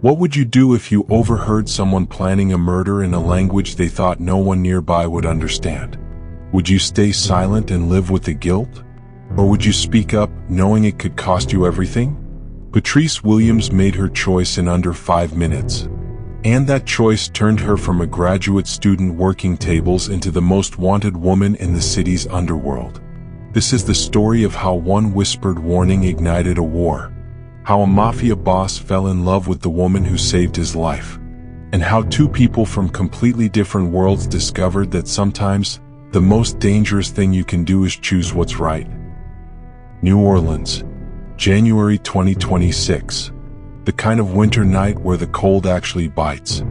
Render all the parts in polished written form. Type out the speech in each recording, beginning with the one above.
What would you do if you overheard someone planning a murder in a language they thought no one nearby would understand? Would you stay silent and live with the guilt? Or would you speak up, knowing it could cost you everything? Patrice Williams made her choice in under 5 minutes. And that choice turned her from a graduate student working tables into the most wanted woman in the city's underworld. This is the story of how one whispered warning ignited a war, how a mafia boss fell in love with the woman who saved his life, and how two people from completely different worlds discovered that sometimes the most dangerous thing you can do is choose what's right. New Orleans, January 2026. The kind of winter night where the cold actually bites.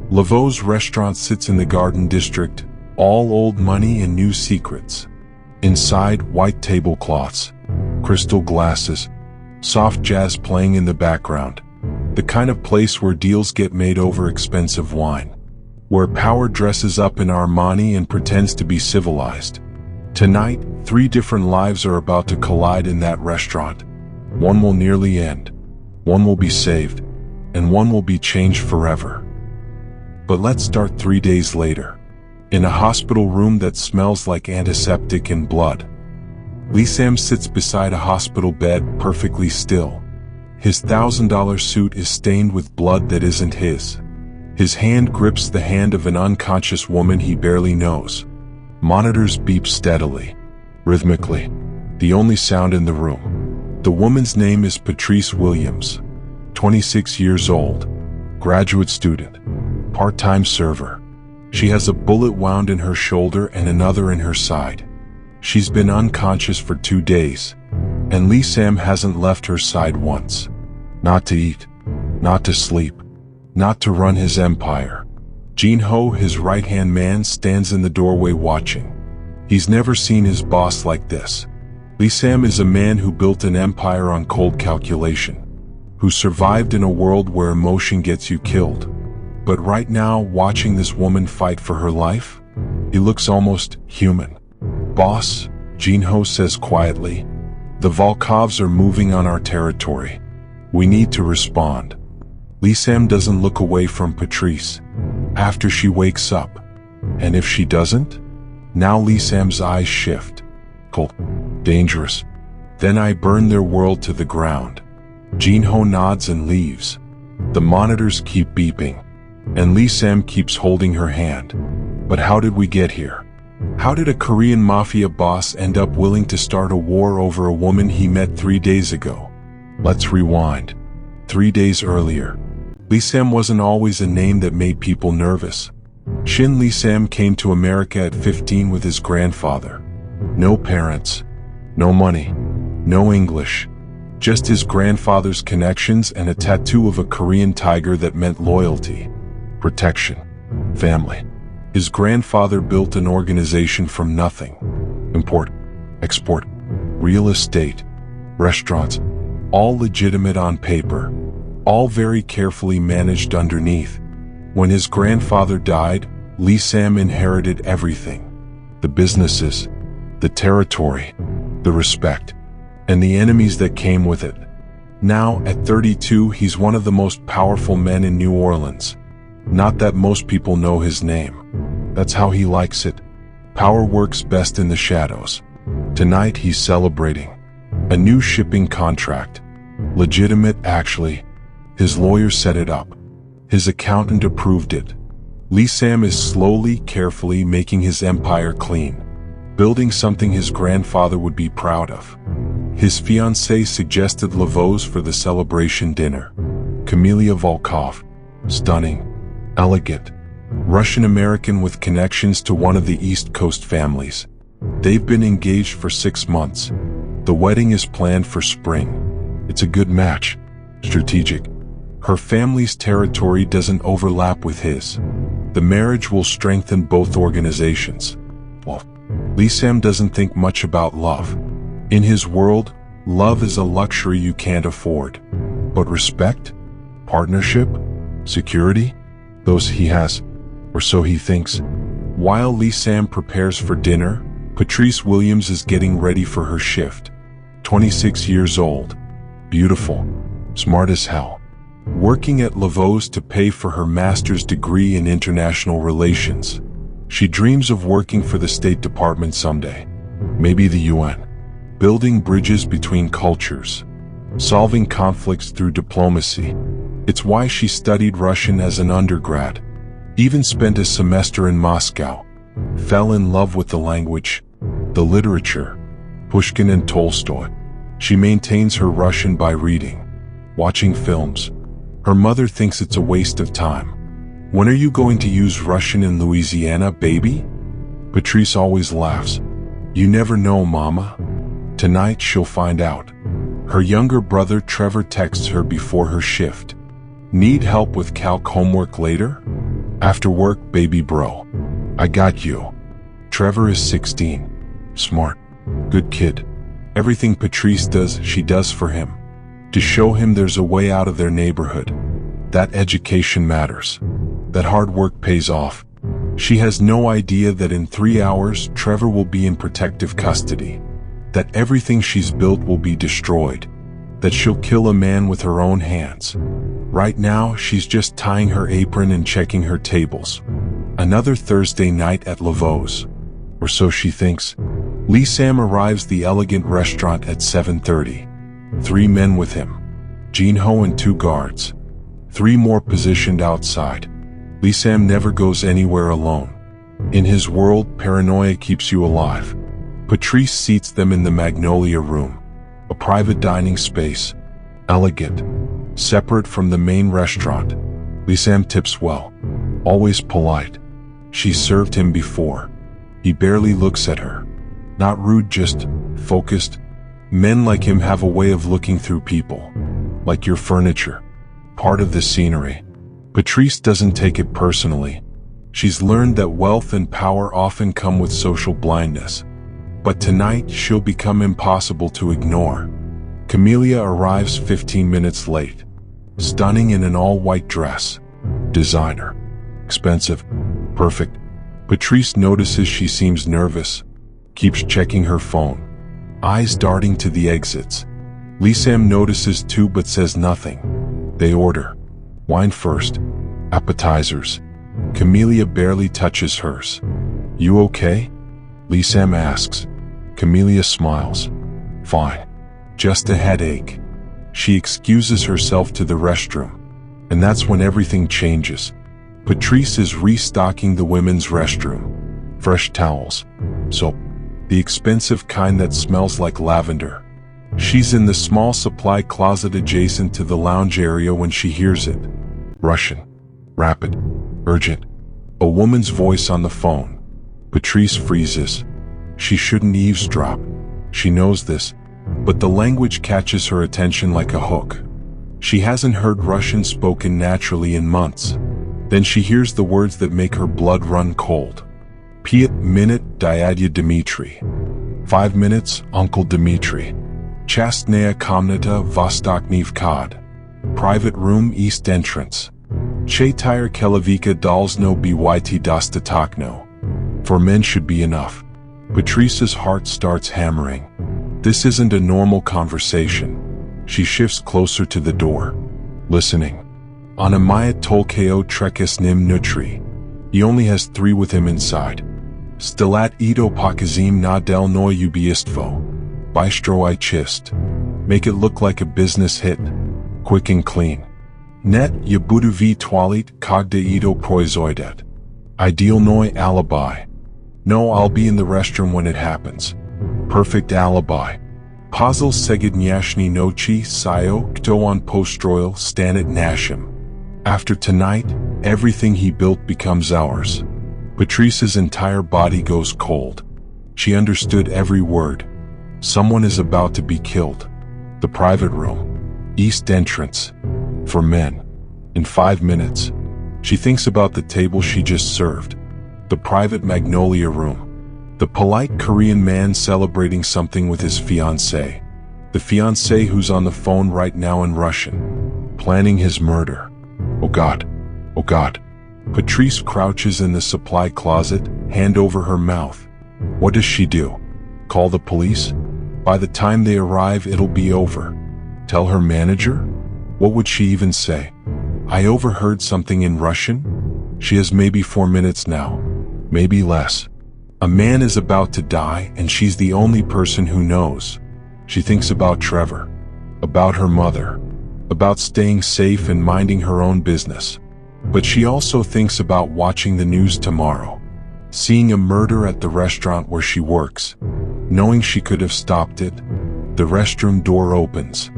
Laveau's restaurant sits in the Garden District, all old money and new secrets. Inside, white tablecloths, crystal glasses, soft jazz playing in the background. The kind of place where deals get made over expensive wine. Where power dresses up in Armani and pretends to be civilized. Tonight, 3 different lives are about to collide in that restaurant. One will nearly end. One will be saved, and one will be changed forever. But let's start 3 days later. In a hospital room that smells like antiseptic and blood. Lissam sits beside a hospital bed, perfectly still. His $1,000 suit is stained with blood that isn't his. His hand grips the hand of an unconscious woman he barely knows. Monitors beep steadily, rhythmically, the only sound in the room. The woman's name is Patrice Williams, 26 years old, graduate student, part-time server. She has a bullet wound in her shoulder and another in her side. She's been unconscious for 2 days, and Lissam hasn't left her side once. Not to eat, not to sleep, not to run his empire. Jean-Ho, his right-hand man, stands in the doorway watching. He's never seen his boss like this. Lissam is a man who built an empire on cold calculation, who survived in a world where emotion gets you killed. But right now, watching this woman fight for her life, he looks almost human. Boss, Jean-Ho says quietly, the Volkovs are moving on our territory. We need to respond. Lissam doesn't look away from Patrice after she wakes up. And if she doesn't? Now Lissam's eyes shift. Cold. Dangerous. Then I burn their world to the ground. Jean-Ho nods and leaves. The monitors keep beeping, and Lissam keeps holding her hand. But how did we get here? How did a Korean mafia boss end up willing to start a war over a woman he met 3 days ago? Let's rewind. 3 days earlier, Lissam wasn't always a name that made people nervous. Shin Lissam came to America at 15 with his grandfather. No parents. No money, no English, just his grandfather's connections and a tattoo of a Korean tiger that meant loyalty, protection, family. His grandfather built an organization from nothing. Import, export, real estate, restaurants, all legitimate on paper, all very carefully managed underneath. When his grandfather died, Lissam inherited everything. The businesses, the territory, the respect, and the enemies that came with it. Now, at 32, he's one of the most powerful men in New Orleans. Not that most people know his name. That's how he likes it. Power works best in the shadows. Tonight he's celebrating. A new shipping contract. Legitimate, actually. His lawyer set it up. His accountant approved it. Lissam is slowly, carefully making his empire clean. Building something his grandfather would be proud of. His fiancée suggested Laveau's for the celebration dinner. Camelia Volkov. Stunning. Elegant. Russian-American with connections to one of the East Coast families. They've been engaged for 6 months. The wedding is planned for spring. It's a good match. Strategic. Her family's territory doesn't overlap with his. The marriage will strengthen both organizations. Well, Lissam doesn't think much about love. In his world, love is a luxury you can't afford. But respect, partnership, security, those he has, or so he thinks. While Lissam prepares for dinner, Patrice Williams is getting ready for her shift. 26 years old. Beautiful. Smart as hell. working at Laveau's to pay for her master's degree in international relations. She dreams of working for the State Department someday, maybe the UN, building bridges between cultures, solving conflicts through diplomacy. It's why she studied Russian as an undergrad, even spent a semester in Moscow, fell in love with the language, the literature, Pushkin and Tolstoy. She maintains her Russian by reading, watching films. Her mother thinks it's a waste of time. When are you going to use Russian in Louisiana, baby? Patrice always laughs. You never know, Mama. Tonight she'll find out. Her younger brother Trevor texts her before her shift. Need help with calc homework later? After work, baby bro. I got you. Trevor is 16. Smart. Good kid. Everything Patrice does, she does for him. To show him there's a way out of their neighborhood. That education matters. That hard work pays off. She has no idea that in 3 hours, Trevor will be in protective custody. That everything she's built will be destroyed. That she'll kill a man with her own hands. Right now, she's just tying her apron and checking her tables. Another Thursday night at Laveau's. Or so she thinks. Lee Sam arrives the elegant restaurant at 7:30. 3 men with him. Jean Ho and 2 guards. 3 more positioned outside. Lee Sam never goes anywhere alone. In his world, paranoia keeps you alive. Patrice seats them in the Magnolia Room, a private dining space, elegant, separate from the main restaurant. Lee Sam tips well, always polite. She's served him before. He barely looks at her. Not rude, just focused. Men like him have a way of looking through people, like your furniture, part of the scenery. Patrice doesn't take it personally. She's learned that wealth and power often come with social blindness. But tonight, she'll become impossible to ignore. Camellia arrives 15 minutes late, stunning in an all-white dress. Designer. Expensive. Perfect. Patrice notices she seems nervous, keeps checking her phone, eyes darting to the exits. Lee Sam notices too but says nothing. They order. Wine first. Appetizers. Camellia barely touches hers. You okay? Lee Sam asks. Camellia smiles. Fine. Just a headache. She excuses herself to the restroom. And that's when everything changes. Patrice is restocking the women's restroom. Fresh towels. Soap. The expensive kind that smells like lavender. She's in the small supply closet adjacent to the lounge area when she hears it. Russian. Rapid. Urgent. A woman's voice on the phone. Patrice freezes. She shouldn't eavesdrop. She knows this. But the language catches her attention like a hook. She hasn't heard Russian spoken naturally in months. Then she hears the words that make her blood run cold. 5 minute, Dyadya Dmitri. 5 minutes, Uncle Dmitri. Chastnaya komnata, Vostokny vkhod. Private room, east entrance. Chetire Kelavika Dalsno Byt Dostatokno. For men should be enough. Patrice's heart starts hammering. This isn't a normal conversation. She shifts closer to the door, listening. Anamaya Tolkeo Trekesnim Nutri. He only has 3 with him inside. Stilat Ido Pakazim na del no ubiestvo. Bystro I chist. Make it look like a business hit. Quick and clean. Net yabudu v toilet kogda Ido proizoidet. Ideal noi alibi. No, I'll be in the restroom when it happens. Perfect alibi. Puzzle segidnyashny nochi sayo kto on postroil stanit nashim. After tonight, everything he built becomes ours. Patrice's entire body goes cold. She understood every word. Someone is about to be killed. The private room. East entrance. For men. In 5 minutes. She thinks about the table she just served. The private Magnolia room. The polite Korean man celebrating something with his fiancée. The fiancée who's on the phone right now in Russian. Planning his murder. Oh God. Oh God. Patrice crouches in the supply closet, hand over her mouth. What does she do? Call the police? By the time they arrive, it'll be over. Tell her manager? What would she even say? I overheard something in Russian? She has maybe 4 minutes now, maybe less. A man is about to die and she's the only person who knows. She thinks about Trevor, about her mother, about staying safe and minding her own business. But she also thinks about watching the news tomorrow, seeing a murder at the restaurant where she works, knowing she could have stopped it. The restroom door opens.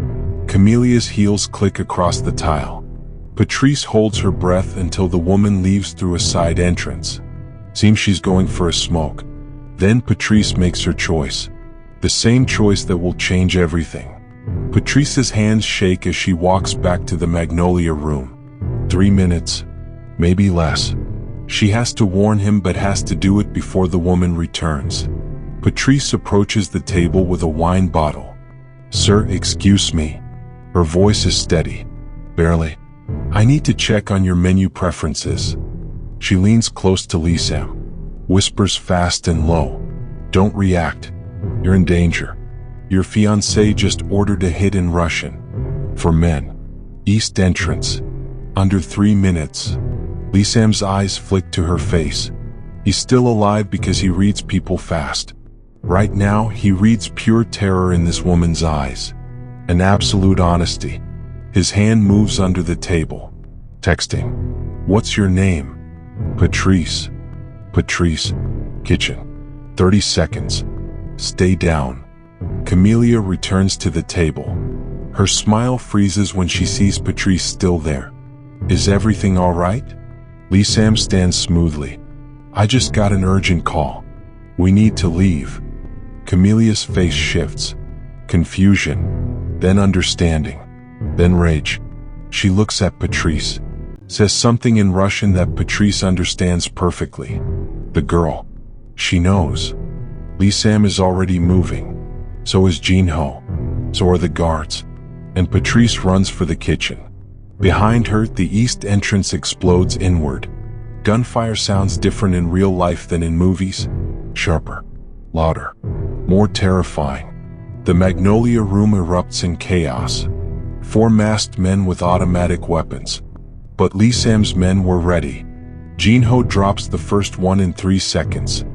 Camelia's heels click across the tile. Patrice holds her breath until the woman leaves through a side entrance. Seems she's going for a smoke. Then Patrice makes her choice. The same choice that will change everything. Patrice's hands shake as she walks back to the Magnolia room. 3 minutes, maybe less. She has to warn him but has to do it before the woman returns. Patrice approaches the table with a wine bottle. Sir, excuse me. Her voice is steady. Barely. I need to check on your menu preferences. She leans close to Lisam, whispers fast and low. Don't react. You're in danger. Your fiancé just ordered a hit in Russian. For men. East entrance. Under 3 minutes. Lisam's eyes flick to her face. He's still alive because he reads people fast. Right now, he reads pure terror in this woman's eyes. An absolute honesty. His hand moves under the table. Texting. What's your name? Patrice. Patrice. Kitchen. 30 seconds. Stay down. Camelia returns to the table. Her smile freezes when she sees Patrice still there. Is everything all right? Lisam stands smoothly. I just got an urgent call. We need to leave. Camelia's face shifts. Confusion, then understanding, then rage. She looks at Patrice, says something in Russian that Patrice understands perfectly. The girl. She knows. Lisam is already moving. So is Jinho. So are the guards. And Patrice runs for the kitchen. Behind her, the east entrance explodes inward. Gunfire sounds different in real life than in movies. Sharper, louder, more terrifying. The Magnolia room erupts in chaos. 4 masked men with automatic weapons. But Lisam's men were ready. Jinho drops the first one in 3 seconds.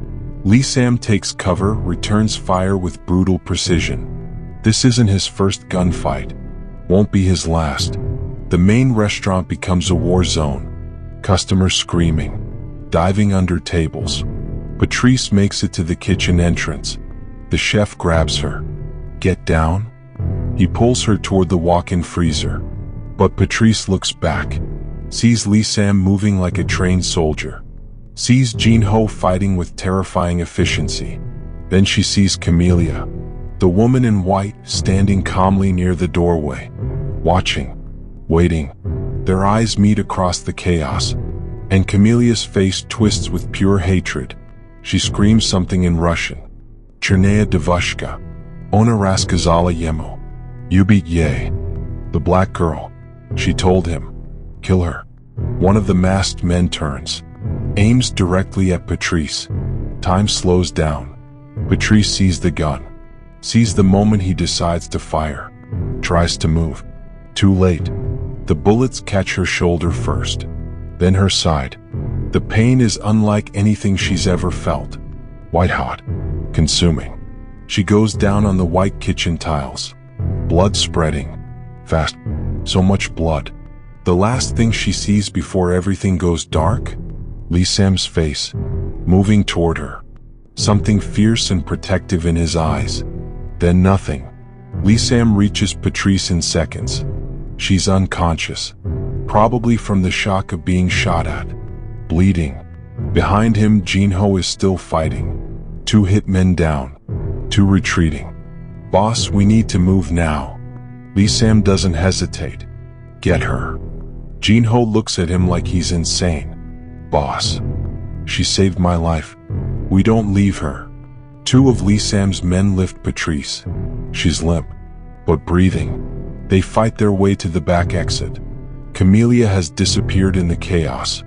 Lisam takes cover, returns fire with brutal precision. This isn't his first gunfight. Won't be his last. The main restaurant becomes a war zone. Customers screaming, diving under tables. Patrice makes it to the kitchen entrance. The chef grabs her. Get down? He pulls her toward the walk-in freezer. But Patrice looks back, sees Lisam moving like a trained soldier, sees Jinho fighting with terrifying efficiency. Then she sees Camelia, the woman in white, standing calmly near the doorway, watching, waiting. Their eyes meet across the chaos, and Camelia's face twists with pure hatred. She screams something in Russian. Chernaya devushka, ona raskazala yemu. You beat Ye. The black girl. She told him. Kill her. One of the masked men turns, aims directly at Patrice. Time slows down. Patrice sees the gun, sees the moment he decides to fire, tries to move. Too late. The bullets catch her shoulder first, then her side. The pain is unlike anything she's ever felt. White hot, consuming. She goes down on the white kitchen tiles. Blood spreading. Fast. So much blood. The last thing she sees before everything goes dark? Lisam's face, moving toward her. Something fierce and protective in his eyes. Then nothing. Lisam reaches Patrice in seconds. She's unconscious, probably from the shock of being shot at. Bleeding. Behind him, Jinho is still fighting. 2 hitmen down. 2 retreating. Boss, we need to move now. Lisam doesn't hesitate. Get her. Jinho looks at him like he's insane. Boss. She saved my life. We don't leave her. 2 of Lisam's men lift Patrice. She's limp, but breathing. They fight their way to the back exit. Camelia has disappeared in the chaos.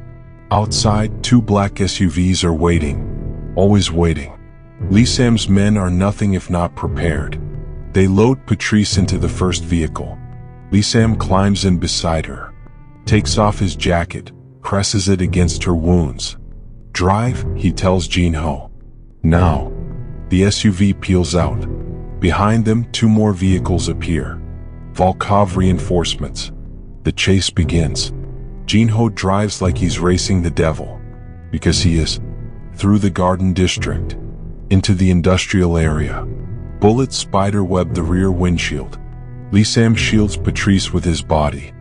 Outside, 2 black SUVs are waiting. Always waiting. Lisam's men are nothing if not prepared. They load Patrice into the first vehicle. Lisam climbs in beside her, takes off his jacket, presses it against her wounds. Drive, he tells Jinho. Now. The SUV peels out. Behind them, 2 more vehicles appear. Volkov reinforcements. The chase begins. Jinho drives like he's racing the devil. Because he is. Through the garden district. Into the industrial area. Bullets spiderweb the rear windshield. Lisam shields Patrice with his body.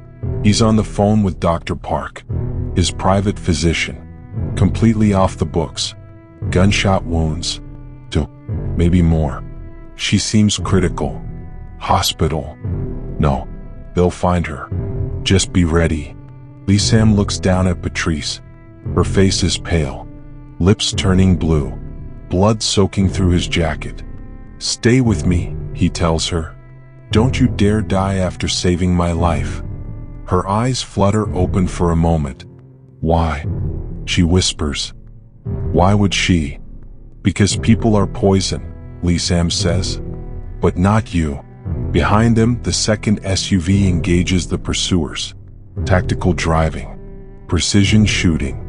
He's on the phone with Dr. Park, his private physician. Completely off the books. Gunshot wounds. 2, maybe more. She seems critical. Hospital. No, they'll find her. Just be ready. Lisam looks down at Patrice. Her face is pale. Lips turning blue. Blood soaking through his jacket. Stay with me, he tells her. Don't you dare die after saving my life. Her eyes flutter open for a moment. Why? She whispers. Why would she? Because people are poison, Lisam says. But not you. Behind them, the second SUV engages the pursuers. Tactical driving. Precision shooting.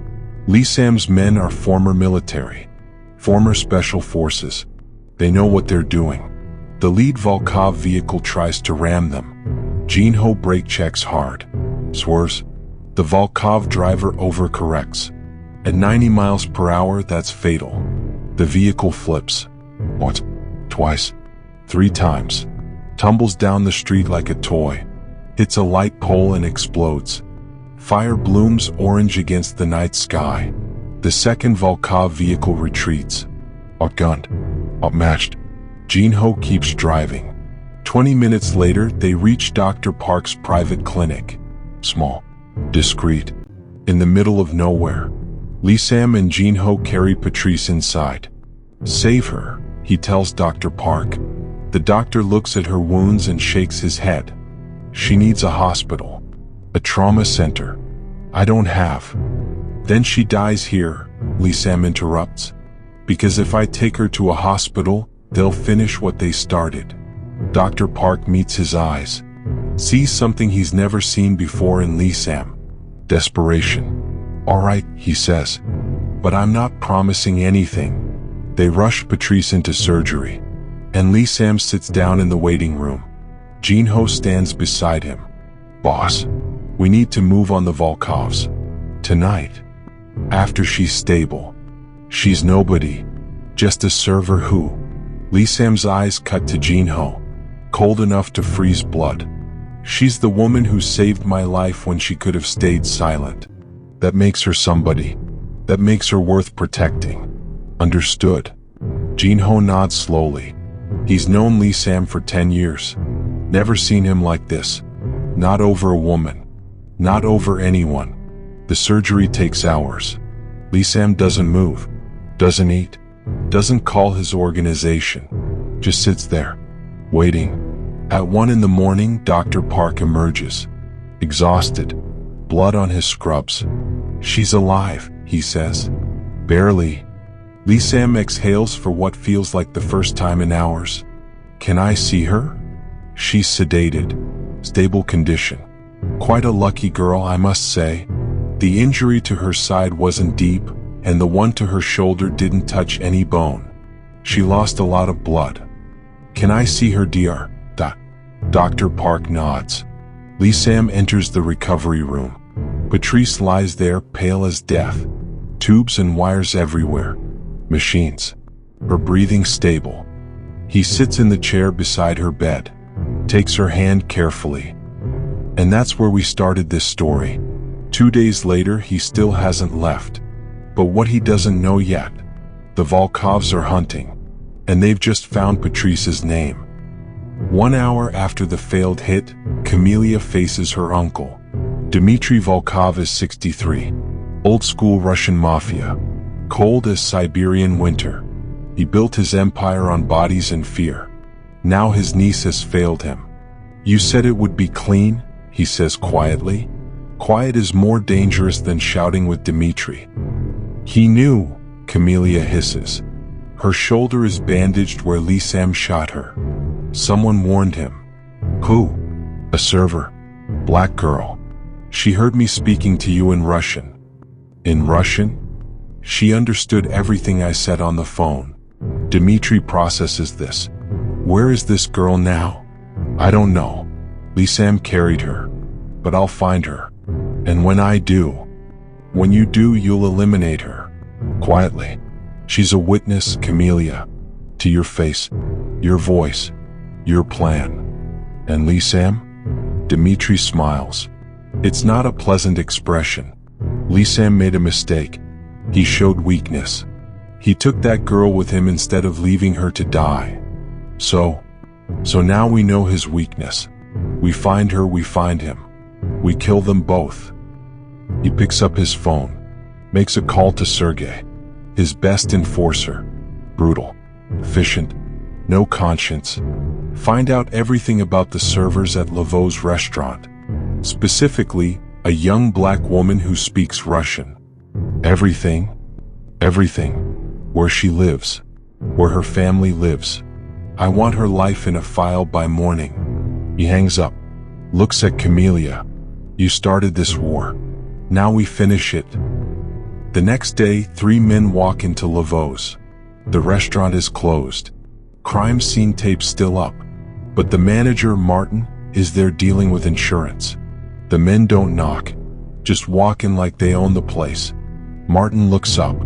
Lisam's men are former military. Former special forces. They know what they're doing. The lead Volkov vehicle tries to ram them. Jinho brake checks hard. Swerves. The Volkov driver overcorrects. At 90 miles per hour, that's fatal. The vehicle flips. Once, twice, 3 times. Tumbles down the street like a toy. Hits a light pole and explodes. Fire blooms orange against the night sky. The second Volkov vehicle retreats. Outgunned. Outmatched. Jinho keeps driving. 20 minutes later, they reach Dr. Park's private clinic. Small. Discreet. In the middle of nowhere. Lisam and Jinho carry Patrice inside. Save her, he tells Dr. Park. The doctor looks at her wounds and shakes his head. She needs a hospital. A trauma center. I don't have. Then she dies here, Lisam interrupts. Because if I take her to a hospital, they'll finish what they started. Dr. Park meets his eyes. Sees something he's never seen before in Lisam. Desperation. All right, he says. But I'm not promising anything. They rush Patrice into surgery. And Lisam sits down in the waiting room. Jinho stands beside him. Boss, we need to move on the Volkovs. Tonight. After she's stable. She's nobody. Just a server who. Lisam's eyes cut to Jinho. Cold enough to freeze blood. She's the woman who saved my life when she could have stayed silent. That makes her somebody. That makes her worth protecting. Understood. Jinho nods slowly. He's known Lisam for 10 years. Never seen him like this. Not over a woman. Not over anyone. The surgery takes hours. Lisam doesn't move. Doesn't eat. Doesn't call his organization. Just sits there. Waiting. At 1 in the morning, Dr. Park emerges. Exhausted. Blood on his scrubs. She's alive, he says. Barely. Lisam exhales for what feels like the first time in hours. Can I see her? She's sedated. Stable condition. Quite a lucky girl, I must say. The injury to her side wasn't deep, and the one to her shoulder didn't touch any bone. She lost a lot of blood. Can I see her, Dr. Dr. Park nods. Lisam enters the recovery room. Patrice lies there, pale as death. Tubes and wires everywhere. Machines. Her breathing stable. He sits in the chair beside her bed. Takes her hand carefully. And that's where we started this story. 2 days later, he still hasn't left. But what he doesn't know yet. The Volkovs are hunting. And they've just found Patrice's name. 1 hour after the failed hit, Camelia faces her uncle. Dmitry Volkov is 63. Old-school Russian mafia. Cold as Siberian winter. He built his empire on bodies and fear. Now his niece has failed him. You said it would be clean, he says quietly. Quiet is more dangerous than shouting with Dmitry. He knew, Camelia hisses. Her shoulder is bandaged where Lisam shot her. Someone warned him. Who? A server. Black girl. She heard me speaking to you in Russian. In Russian? She understood everything I said on the phone. Dmitri processes this. Where is this girl now? I don't know. Lisam carried her. But I'll find her. And when you do, you'll eliminate her. Quietly. She's a witness, Camellia. To your face, your voice, your plan. And Lisam? Dmitri smiles. It's not a pleasant expression. Lisam made a mistake. He showed weakness. He took that girl with him instead of leaving her to die. So now we know his weakness. We find her, we find him. We kill them both. He picks up his phone, makes a call to Sergei, his best enforcer. Brutal, efficient, no conscience. Find out everything about the servers at Laveau's restaurant. Specifically, a young black woman who speaks Russian. Everything. Where she lives, where her family lives. I want her life in a file by morning. He hangs up, looks at Camellia. You started this war. Now we finish it. The next day, 3 men walk into Laveau's. The restaurant is closed. Crime scene tape still up. But the manager, Martin, is there dealing with insurance. The men don't knock, just walk in like they own the place. Martin looks up.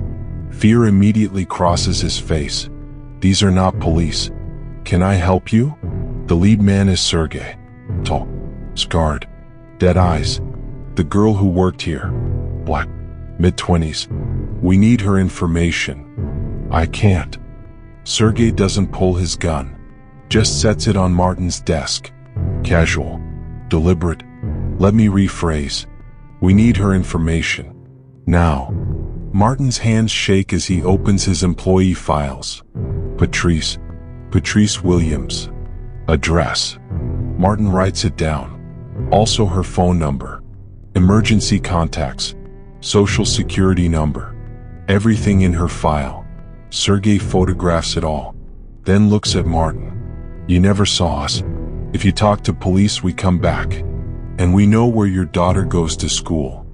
Fear immediately crosses his face. These are not police. Can I help you? The lead man is Sergei. Tall, scarred, dead eyes. The girl who worked here. Black, mid-20s. We need her information. I can't. Sergei doesn't pull his gun. Just sets it on Martin's desk. Casual, deliberate. Let me rephrase. We need her information. Now. Martin's hands shake as he opens his employee files. Patrice Williams. Address. Martin writes it down. Also her phone number. Emergency contacts. Social security number. Everything in her file. Sergei photographs it all. Then looks at Martin. You never saw us. If you talk to police, we come back. And we know where your daughter goes to school.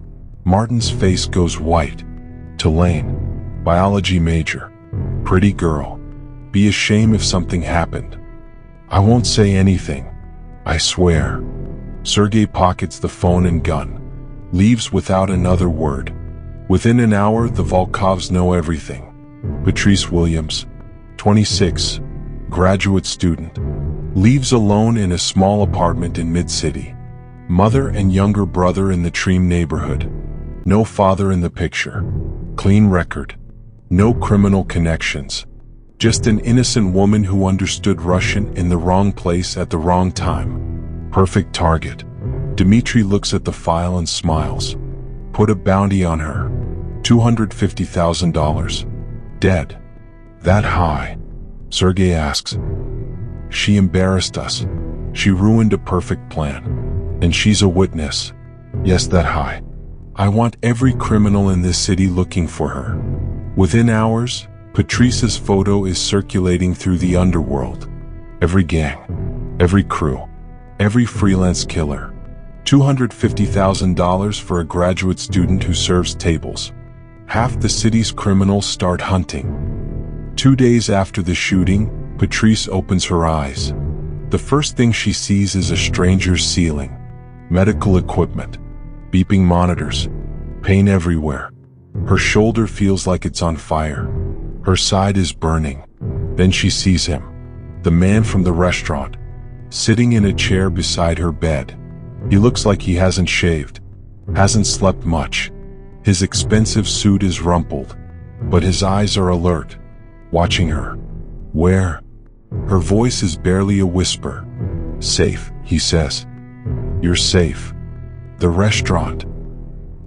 Martin's face goes white. Tulane. Biology major. Pretty girl. Be a shame if something happened. I won't say anything. I swear. Sergei pockets the phone and gun. Leaves without another word. Within an hour, the Volkovs know everything. Patrice Williams, 26, graduate student. Leaves alone in a small apartment in mid-city. Mother and younger brother in the Treem neighborhood. No father in the picture. Clean record. No criminal connections. Just an innocent woman who understood Russian in the wrong place at the wrong time. Perfect target. Dmitri looks at the file and smiles. Put a bounty on her. $250,000. Dead. That high? Sergei asks. She embarrassed us. She ruined a perfect plan. And she's a witness. Yes, that high. I want every criminal in this city looking for her. Within hours, Patrice's photo is circulating through the underworld. Every gang, every crew, every freelance killer. $250,000 for a graduate student who serves tables. Half the city's criminals start hunting. 2 days after the shooting, Patrice opens her eyes. The first thing she sees is a stranger's ceiling. Medical equipment. Beeping monitors. Pain everywhere. Her shoulder feels like it's on fire. Her side is burning. Then she sees him. The man from the restaurant. Sitting in a chair beside her bed. He looks like he hasn't shaved. Hasn't slept much. His expensive suit is rumpled. But his eyes are alert. Watching her. Where? Her voice is barely a whisper. Safe, he says. You're safe. The restaurant.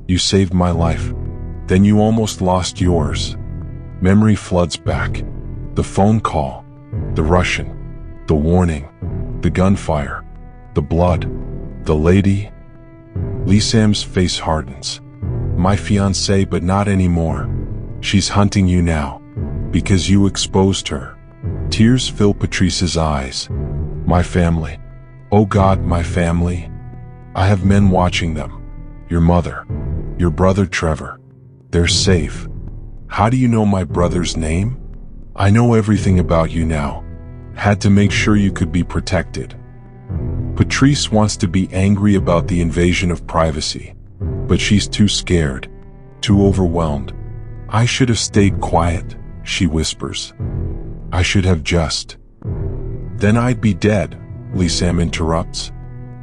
You saved my life. Then you almost lost yours. Memory floods back. The phone call. The Russian. The warning. The gunfire. The blood. The lady. Lisam's face hardens. My fiancée, but not anymore. She's hunting you now. Because you exposed her. Tears fill Patrice's eyes. My family. Oh God, my family. I have men watching them. Your mother, your brother Trevor. They're safe. How do you know my brother's name? I know everything about you now. Had to make sure you could be protected. Patrice wants to be angry about the invasion of privacy, but she's too scared, too overwhelmed. I should have stayed quiet, she whispers. I should have just. Then I'd be dead, Lissam interrupts,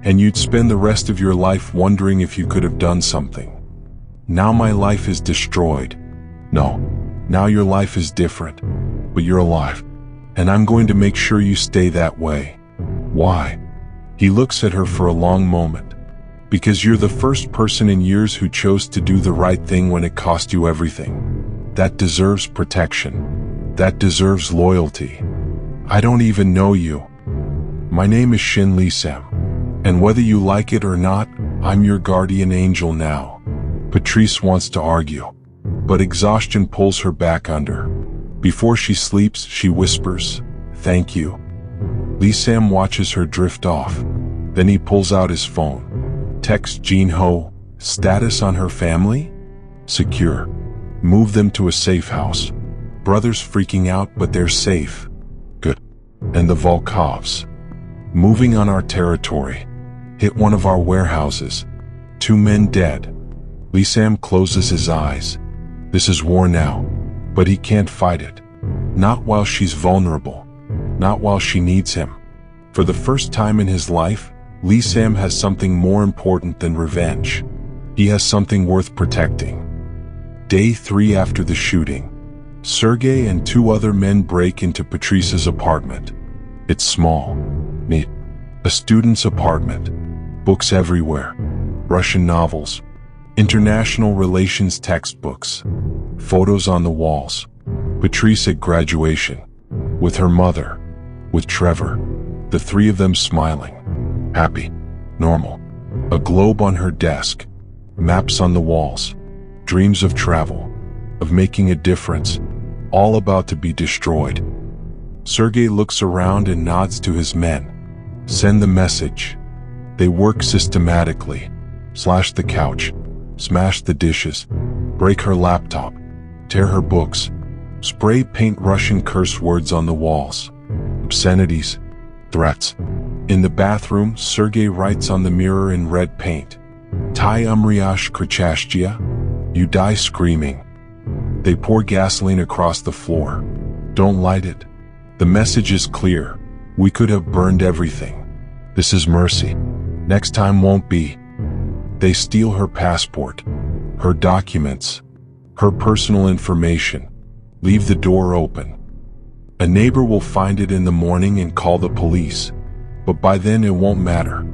and you'd spend the rest of your life wondering if you could have done something. Now my life is destroyed. No, now your life is different, but you're alive, and I'm going to make sure you stay that way. Why? He looks at her for a long moment. Because you're the first person in years who chose to do the right thing when it cost you everything. That deserves protection. That deserves loyalty. I don't even know you. My name is Shin Lissam, and whether you like it or not, I'm your guardian angel now. Patrice wants to argue, but exhaustion pulls her back under. Before she sleeps, she whispers, "Thank you." Lissam watches her drift off. Then he pulls out his phone. Text Jean Ho, status on her family? Secure. Move them to a safe house. Brothers freaking out, but they're safe. Good. And the Volkovs. Moving on our territory. Hit one of our warehouses. 2 men dead. Lissam closes his eyes. This is war now, but he can't fight it. Not while she's vulnerable. Not while she needs him. For the first time in his life, Lissam has something more important than revenge. He has something worth protecting. Day 3 after the shooting. Sergey and 2 other men break into Patrice's apartment. It's small, neat. A student's apartment. Books everywhere. Russian novels. International relations textbooks. Photos on the walls. Patrice at graduation. With her mother. With Trevor. The 3 of them smiling. Happy. Normal. A globe on her desk. Maps on the walls. Dreams of travel. Of making a difference. All about to be destroyed. Sergey looks around and nods to his men. Send the message. They work systematically. Slash the couch. Smash the dishes. Break her laptop. Tear her books. Spray paint Russian curse words on the walls. Obscenities. Threats. In the bathroom, Sergey writes on the mirror in red paint. Tai umriash krachashtia. You die screaming. They pour gasoline across the floor. Don't light it. The message is clear. We could have burned everything. This is mercy. Next time won't be. They steal her passport, her documents, her personal information. Leave the door open. A neighbor will find it in the morning and call the police. But by then it won't matter.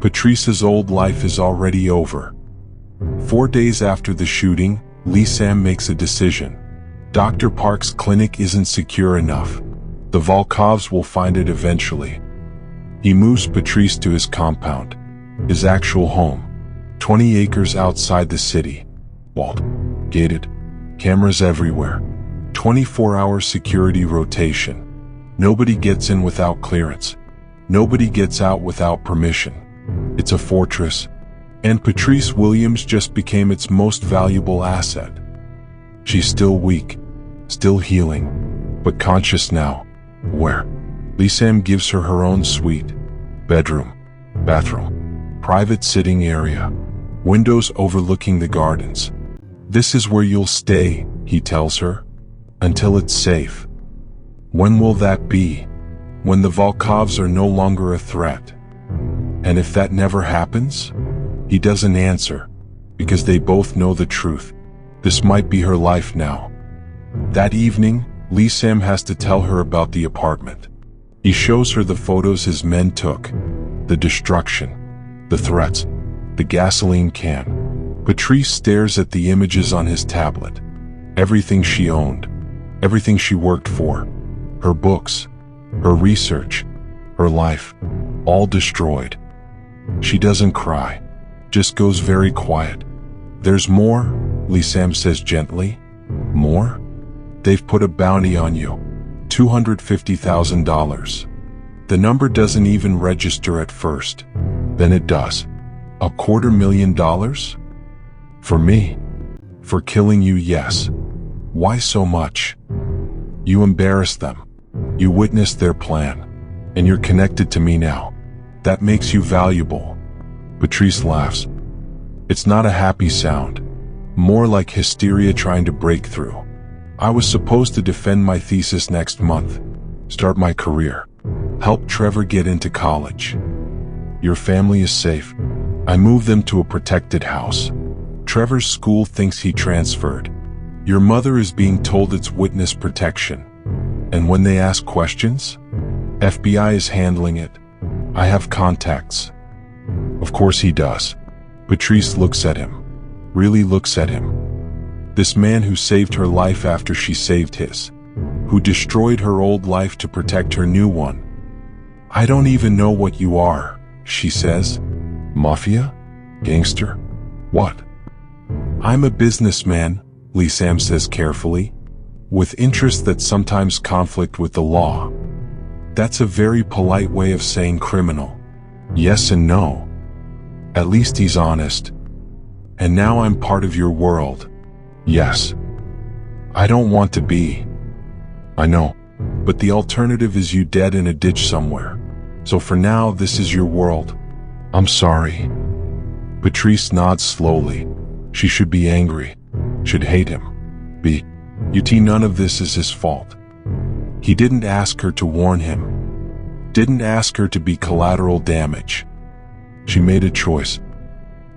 Patrice's old life is already over. 4 days after the shooting, Lissam makes a decision. Dr. Park's clinic isn't secure enough. The Volkovs will find it eventually. He moves Patrice to his compound, his actual home. 20 acres outside the city. Walled, gated, cameras everywhere. 24-hour security rotation. Nobody gets in without clearance. Nobody gets out without permission. It's a fortress, and Patrice Williams just became its most valuable asset. She's still weak, still healing, but conscious now. Where? Lissam gives her her own suite. Bedroom, bathroom, private sitting area, windows overlooking the gardens. This is where you'll stay, he tells her, until it's safe. When will that be? When the Volkovs are no longer a threat. And if that never happens? He doesn't answer, because they both know the truth. This might be her life now. That evening, Lissam has to tell her about the apartment. He shows her the photos his men took, the destruction, the threats, the gasoline can. Patrice stares at the images on his tablet. Everything she owned, everything she worked for, her books, her research, her life, all destroyed. She doesn't cry, just goes very quiet. There's more, Lissam says gently. More? They've put a bounty on you. $250,000. The number doesn't even register at first. Then it does. $250,000? For me? For killing you, yes. Why so much? You embarrassed them. You witnessed their plan. And you're connected to me now. That makes you valuable. Patrice laughs. It's not a happy sound. More like hysteria trying to break through. I was supposed to defend my thesis next month. Start my career. Help Trevor get into college. Your family is safe. I moved them to a protected house. Trevor's school thinks he transferred. Your mother is being told it's witness protection. And when they ask questions, FBI is handling it. I have contacts. Of course he does. Patrice looks at him. Really looks at him. This man who saved her life after she saved his. Who destroyed her old life to protect her new one. I don't even know what you are, she says. Mafia? Gangster? What? I'm a businessman, Lissam says carefully, with interests that sometimes conflict with the law. That's a very polite way of saying criminal. Yes and no. At least he's honest. And now I'm part of your world. Yes. I don't want to be. I know. But the alternative is you dead in a ditch somewhere. So for now, this is your world. I'm sorry. Patrice nods slowly. She should be angry. Should hate him. None of this is his fault. He didn't ask her to warn him. Didn't ask her to be collateral damage. She made a choice.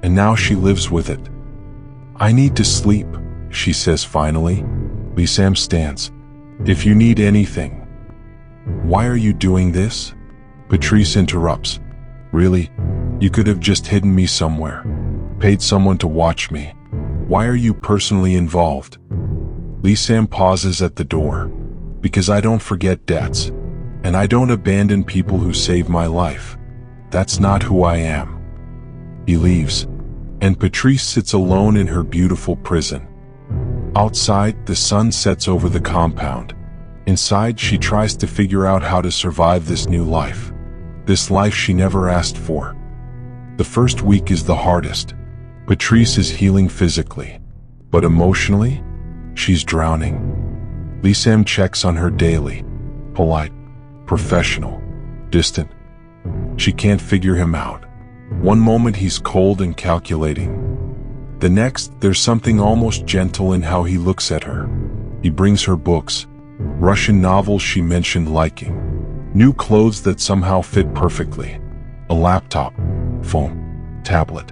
And now she lives with it. I need to sleep, she says finally. Lissam stands. If you need anything. Why are you doing this? Patrice interrupts. Really? You could have just hidden me somewhere. Paid someone to watch me. Why are you personally involved? Lissam pauses at the door. Because I don't forget debts. And I don't abandon people who save my life. That's not who I am. He leaves. And Patrice sits alone in her beautiful prison. Outside, the sun sets over the compound. Inside, she tries to figure out how to survive this new life. This life she never asked for. The first week is the hardest. Patrice is healing physically. But emotionally, she's drowning. Lissam checks on her daily. Polite, professional, distant. She can't figure him out. One moment he's cold and calculating. The next, there's something almost gentle in how he looks at her. He brings her books, Russian novels she mentioned liking, new clothes that somehow fit perfectly, a laptop, phone, tablet.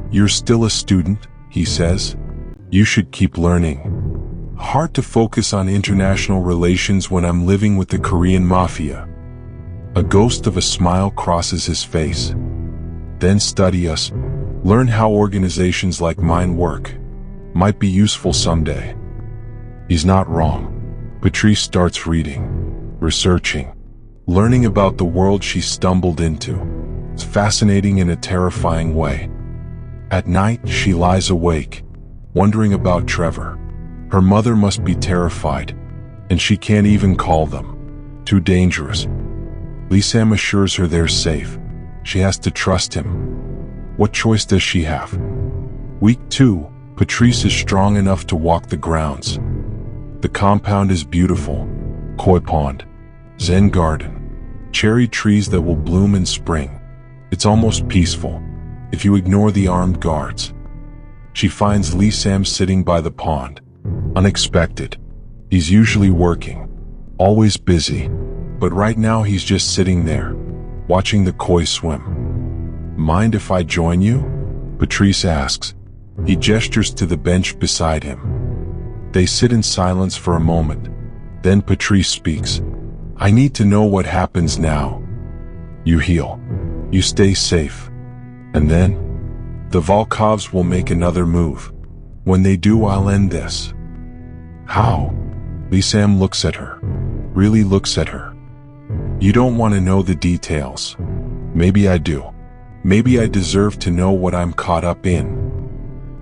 You're still a student, he says. You should keep learning. Hard to focus on international relations when I'm living with the Korean mafia. A ghost of a smile crosses his face. Then study us. Learn how organizations like mine work. Might be useful someday. He's not wrong. Patrice starts reading, researching, learning about the world she stumbled into. It's fascinating in a terrifying way. At night, she lies awake, wondering about Trevor. Her mother must be terrified, and she can't even call them. Too dangerous. Lissam assures her they're safe. She has to trust him. What choice does she have? Week 2, Patrice is strong enough to walk the grounds. The compound is beautiful. Koi pond, Zen garden, cherry trees that will bloom in spring. It's almost peaceful, if you ignore the armed guards. She finds Lissam sitting by the pond. Unexpected. He's usually working, always busy, but right now he's just sitting there, watching the koi swim. Mind if I join you? Patrice asks. He gestures to the bench beside him. They sit in silence for a moment. Then Patrice speaks. I need to know what happens now. You heal. You stay safe. And then? The Volkovs will make another move. When they do, I'll end this. How? Lissam looks at her. Really looks at her. You don't want to know the details. Maybe I do. Maybe I deserve to know what I'm caught up in.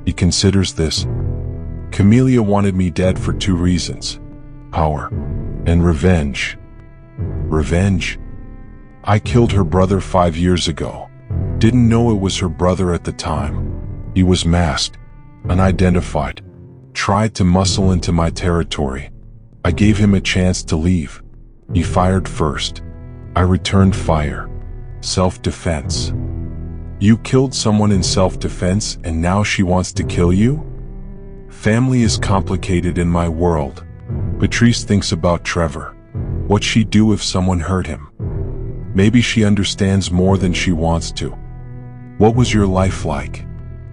He considers this. Camellia wanted me dead for 2 reasons. Power and revenge. Revenge? I killed her brother 5 years ago. Didn't know it was her brother at the time. He was masked, unidentified, tried to muscle into my territory. I gave him a chance to leave. He fired first. I returned fire. Self-defense. You killed someone in self-defense and now she wants to kill you? Family is complicated in my world. Patrice thinks about Trevor. What'd she do if someone hurt him? Maybe she understands more than she wants to. What was your life like?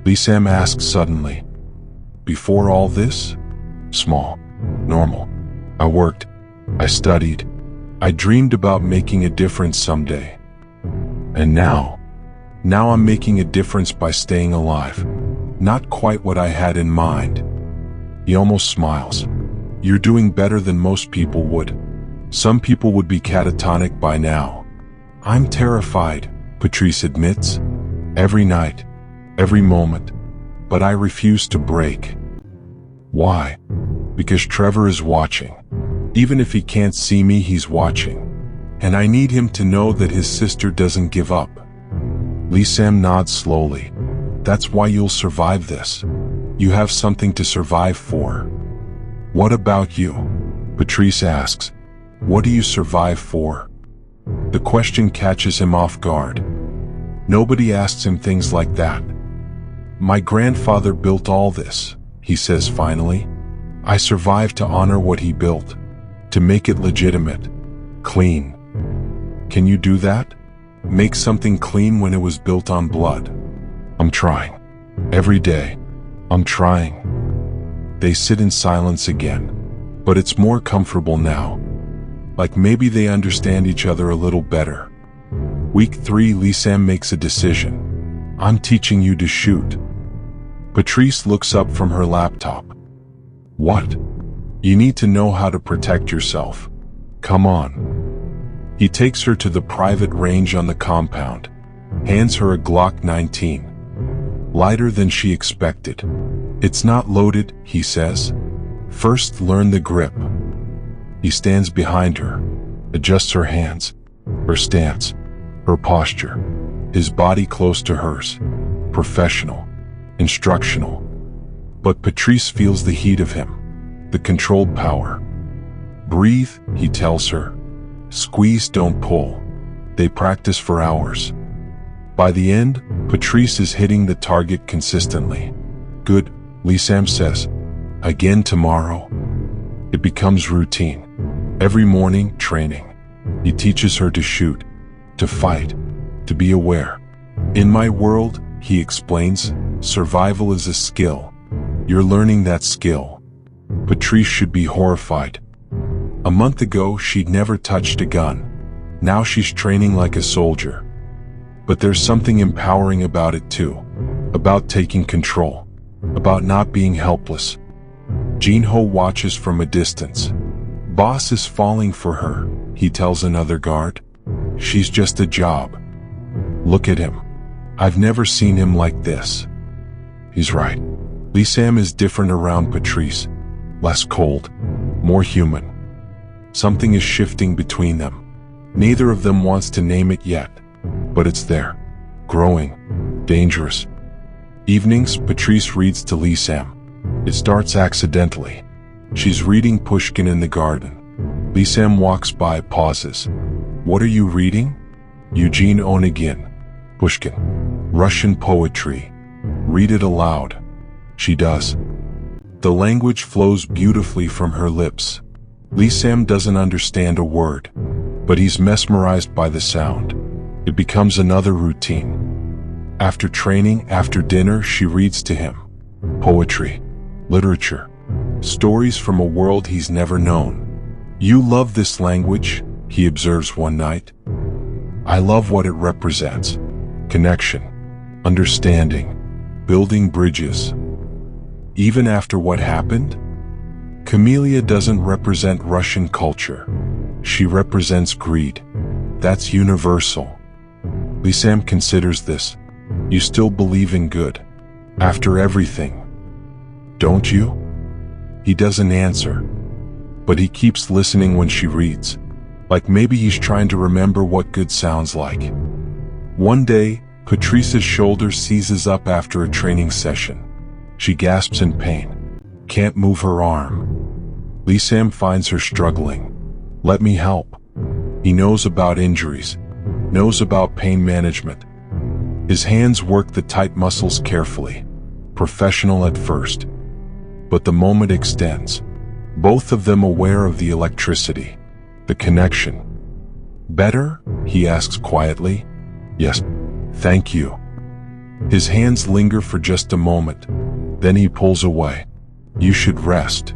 Lissam asked suddenly. Before all this? Small. Normal. I worked. I studied. I dreamed about making a difference someday. And now I'm making a difference by staying alive. Not quite what I had in mind. He almost smiles. You're doing better than most people would. Some people would be catatonic by now. I'm terrified, Patrice admits. Every night, every moment. But I refuse to break. Why? Because Trevor is watching. Even if he can't see me, he's watching. And I need him to know that his sister doesn't give up. Lissam nods slowly. That's why you'll survive this. You have something to survive for. What about you? Patrice asks. What do you survive for? The question catches him off guard. Nobody asks him things like that. My grandfather built all this, he says finally. I survived to honor what he built, to make it legitimate, clean. Can you do that? Make something clean when it was built on blood? I'm trying. Every day, I'm trying. They sit in silence again, but it's more comfortable now. Like maybe they understand each other a little better. Week 3, Lissam makes a decision. I'm teaching you to shoot. Patrice looks up from her laptop. What? You need to know how to protect yourself. Come on. He takes her to the private range on the compound, hands her a Glock 19. Lighter than she expected. It's not loaded, he says. First, learn the grip. He stands behind her, adjusts her hands, her stance, her posture, his body close to hers. Professional, instructional. But Patrice feels the heat of him, the controlled power. Breathe, he tells her. Squeeze, don't pull. They practice for hours. By the end, Patrice is hitting the target consistently. Good, Lissam says. Again tomorrow. It becomes routine. Every morning, training. He teaches her to shoot, to fight, to be aware. In my world, he explains, survival is a skill. You're learning that skill. Patrice should be horrified. A month ago, she'd never touched a gun. Now she's training like a soldier. But there's something empowering about it too. About taking control. About not being helpless. Jinho watches from a distance. Boss is falling for her, he tells another guard. She's just a job. Look at him. I've never seen him like this. He's right. Lissam is different around Patrice. Less cold. More human. Something is shifting between them. Neither of them wants to name it yet. But it's there. Growing. Dangerous. Evenings, Patrice reads to Lissam. It starts accidentally. She's reading Pushkin in the garden. Lissam walks by, pauses. What are you reading? Eugene Onegin. Pushkin. Russian poetry. Read it aloud. She does. The language flows beautifully from her lips. Lissam doesn't understand a word, but he's mesmerized by the sound. It becomes another routine. After training, after dinner, she reads to him. Poetry. Literature. Stories from a world he's never known. You love this language, he observes one night. I love what it represents. Connection. Understanding. Building bridges. Even after what happened? Camellia doesn't represent Russian culture. She represents greed. That's universal. Lissam considers this. You still believe in good. After everything. Don't you? He doesn't answer. But he keeps listening when she reads. Like maybe he's trying to remember what good sounds like. One day, Patrice's shoulder seizes up after a training session. She gasps in pain. Can't move her arm. Lissam finds her struggling. Let me help. He knows about injuries, knows about pain management. His hands work the tight muscles carefully, professional at first. But the moment extends, both of them aware of the electricity, the connection. Better? He asks quietly. Yes, thank you. His hands linger for just a moment, then he pulls away. You should rest.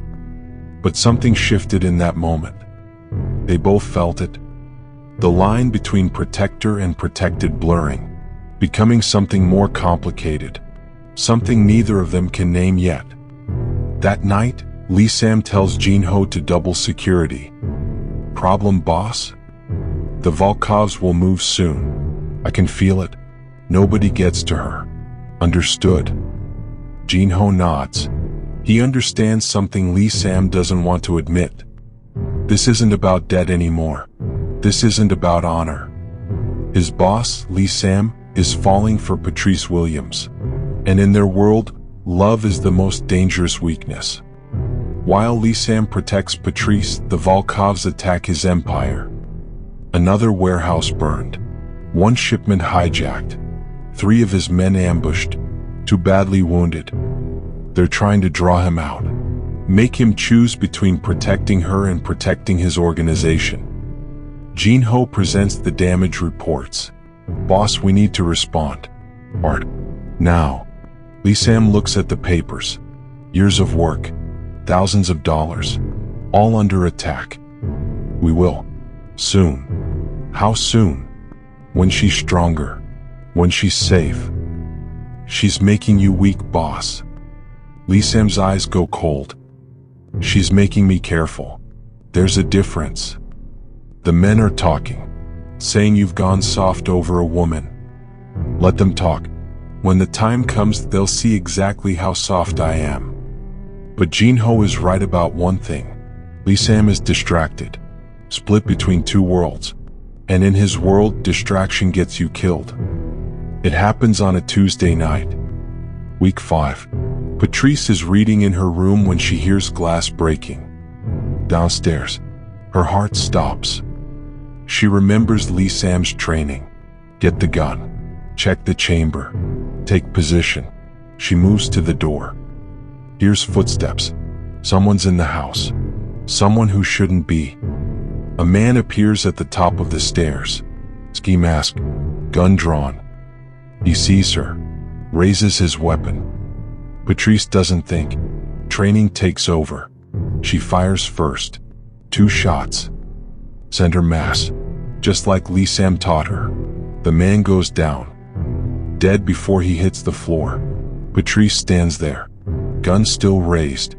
But something shifted in that moment. They both felt it. The line between protector and protected blurring, becoming something more complicated, something neither of them can name yet. That night, Lissam tells Jinho to double security. Problem, boss? The Volkovs will move soon. I can feel it. Nobody gets to her. Understood. Jinho nods. He understands something Lissam doesn't want to admit. This isn't about debt anymore. This isn't about honor. His boss, Lissam, is falling for Patrice Williams. And in their world, love is the most dangerous weakness. While Lissam protects Patrice, the Volkovs attack his empire. Another warehouse burned. One shipment hijacked. 3 of his men ambushed. 2 badly wounded. They're trying to draw him out. Make him choose between protecting her and protecting his organization. Jinho presents the damage reports. Boss, we need to respond. Art. Now. Lissam looks at the papers. Years of work. Thousands of dollars. All under attack. We will. Soon. How soon? When she's stronger. When she's safe. She's making you weak, boss. Lissam's eyes go cold. She's making me careful. There's a difference. The men are talking, saying you've gone soft over a woman. Let them talk. When the time comes, they'll see exactly how soft I am. But Jinho is right about one thing. Lissam is distracted, split between 2 worlds. And in his world, distraction gets you killed. It happens on a Tuesday night. Week 5. Patrice is reading in her room when she hears glass breaking. Downstairs, her heart stops. She remembers Lissam's training. Get the gun. Check the chamber. Take position. She moves to the door. Hears footsteps. Someone's in the house. Someone who shouldn't be. A man appears at the top of the stairs. Ski mask. Gun drawn. He sees her. Raises his weapon. Patrice doesn't think. Training takes over. She fires first. 2 shots. Center mass. Just like Lissam taught her. The man goes down. Dead before he hits the floor. Patrice stands there. Gun still raised.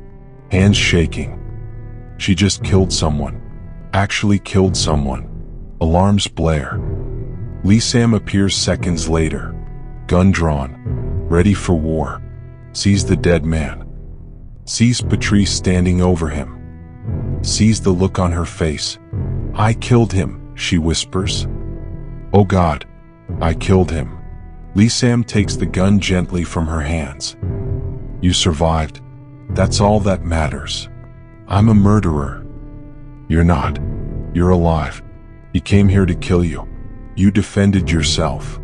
Hands shaking. She just killed someone. Actually killed someone. Alarms blare. Lissam appears seconds later. Gun drawn. Ready for war. Sees the dead man. Sees Patrice standing over him. Sees the look on her face. I killed him, she whispers. Oh God, I killed him. Lissam takes the gun gently from her hands. You survived. That's all that matters. I'm a murderer. You're not. You're alive. He came here to kill you. You defended yourself.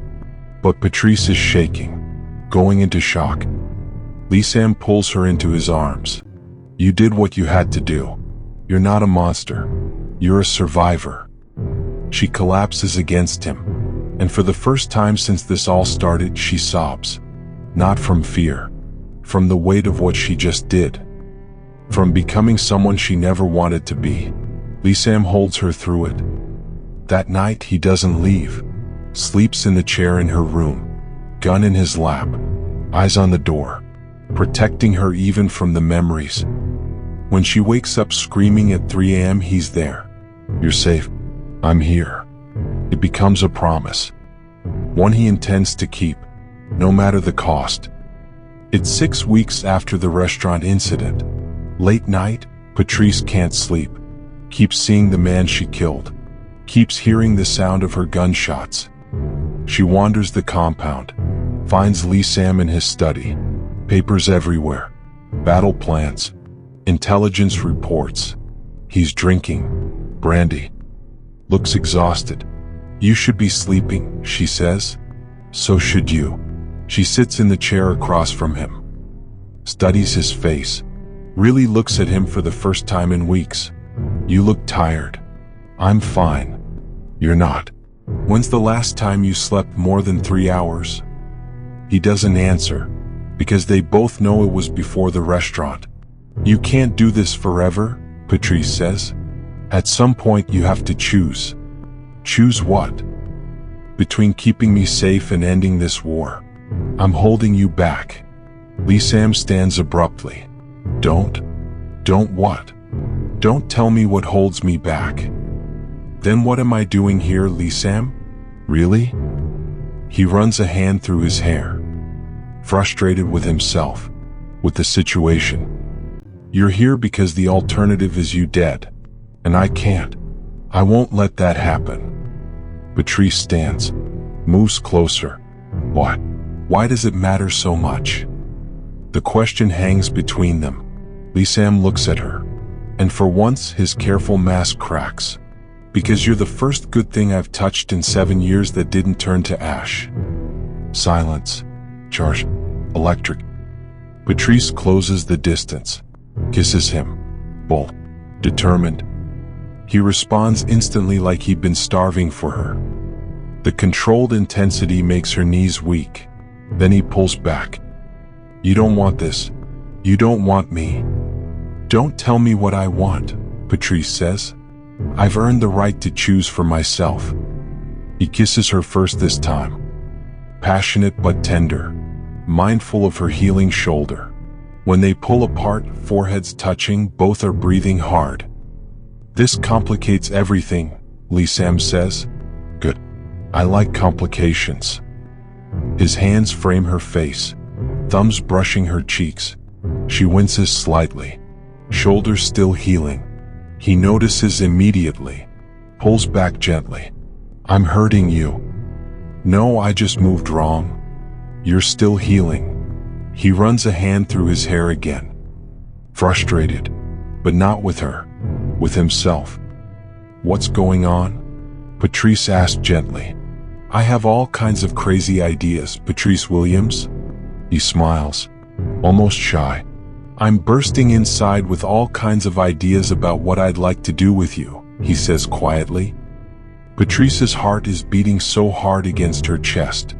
But Patrice is shaking, going into shock. Lissam pulls her into his arms. You did what you had to do. You're not a monster. You're a survivor. She collapses against him, and for the first time since this all started, she sobs. Not from fear, from the weight of what she just did. From becoming someone she never wanted to be. Lissam holds her through it. That night, he doesn't leave. Sleeps in the chair in her room, gun in his lap, eyes on the door, protecting her even from the memories. When she wakes up screaming at 3 a.m., he's there. You're safe. I'm here. It becomes a promise. One he intends to keep, no matter the cost. It's 6 weeks after the restaurant incident. Late night, Patrice can't sleep. Keeps seeing the man she killed. keeps hearing the sound of her gunshots. She wanders the compound, finds Sam in his study, papers everywhere, battle plans, intelligence reports. He's drinking brandy. Looks exhausted. "You should be sleeping," she says. "So should you." She sits in the chair across from him, studies his face, really looks at him for the first time in weeks. "You look tired." "I'm fine." "You're not." "When's the last time you slept more than 3 hours?" He doesn't answer, because they both know it was before the restaurant. "You can't do this forever," Patrice says. "At some point you have to choose." "Choose what?" "Between keeping me safe and ending this war. I'm holding you back." Sam stands abruptly. Don't what?" "Don't tell me what holds me back." "Then what am I doing here, Sam?" "Really?" He runs a hand through his hair, frustrated with himself, with the situation. "You're here because the alternative is you dead. And I can't. I won't let that happen." Patrice stands, moves closer. "What? Why does it matter so much?" The question hangs between them. Sam looks at her, and for once his careful mask cracks. "Because you're the first good thing I've touched in 7 years that didn't turn to ash." Silence. Charge. Electric. Patrice closes the distance, kisses him. Bull. Determined. He responds instantly like he'd been starving for her. The controlled intensity makes her knees weak. Then he pulls back. "You don't want this. You don't want me." "Don't tell me what I want," Patrice says. "I've earned the right to choose for myself." He kisses her first this time. Passionate but tender, mindful of her healing shoulder. When they pull apart, foreheads touching, both are breathing hard. "This complicates everything," Sam says. "Good. I like complications." His hands frame her face, thumbs brushing her cheeks. She winces slightly, shoulders still healing. He notices immediately, pulls back gently. "I'm hurting you." "No, I just moved wrong." "You're still healing." He runs a hand through his hair again. Frustrated, but not with her, with himself. "What's going on?" Patrice asked gently. "I have all kinds of crazy ideas, Patrice Williams." He smiles, almost shy. "I'm bursting inside with all kinds of ideas about what I'd like to do with you," he says quietly. Patrice's heart is beating so hard against her chest.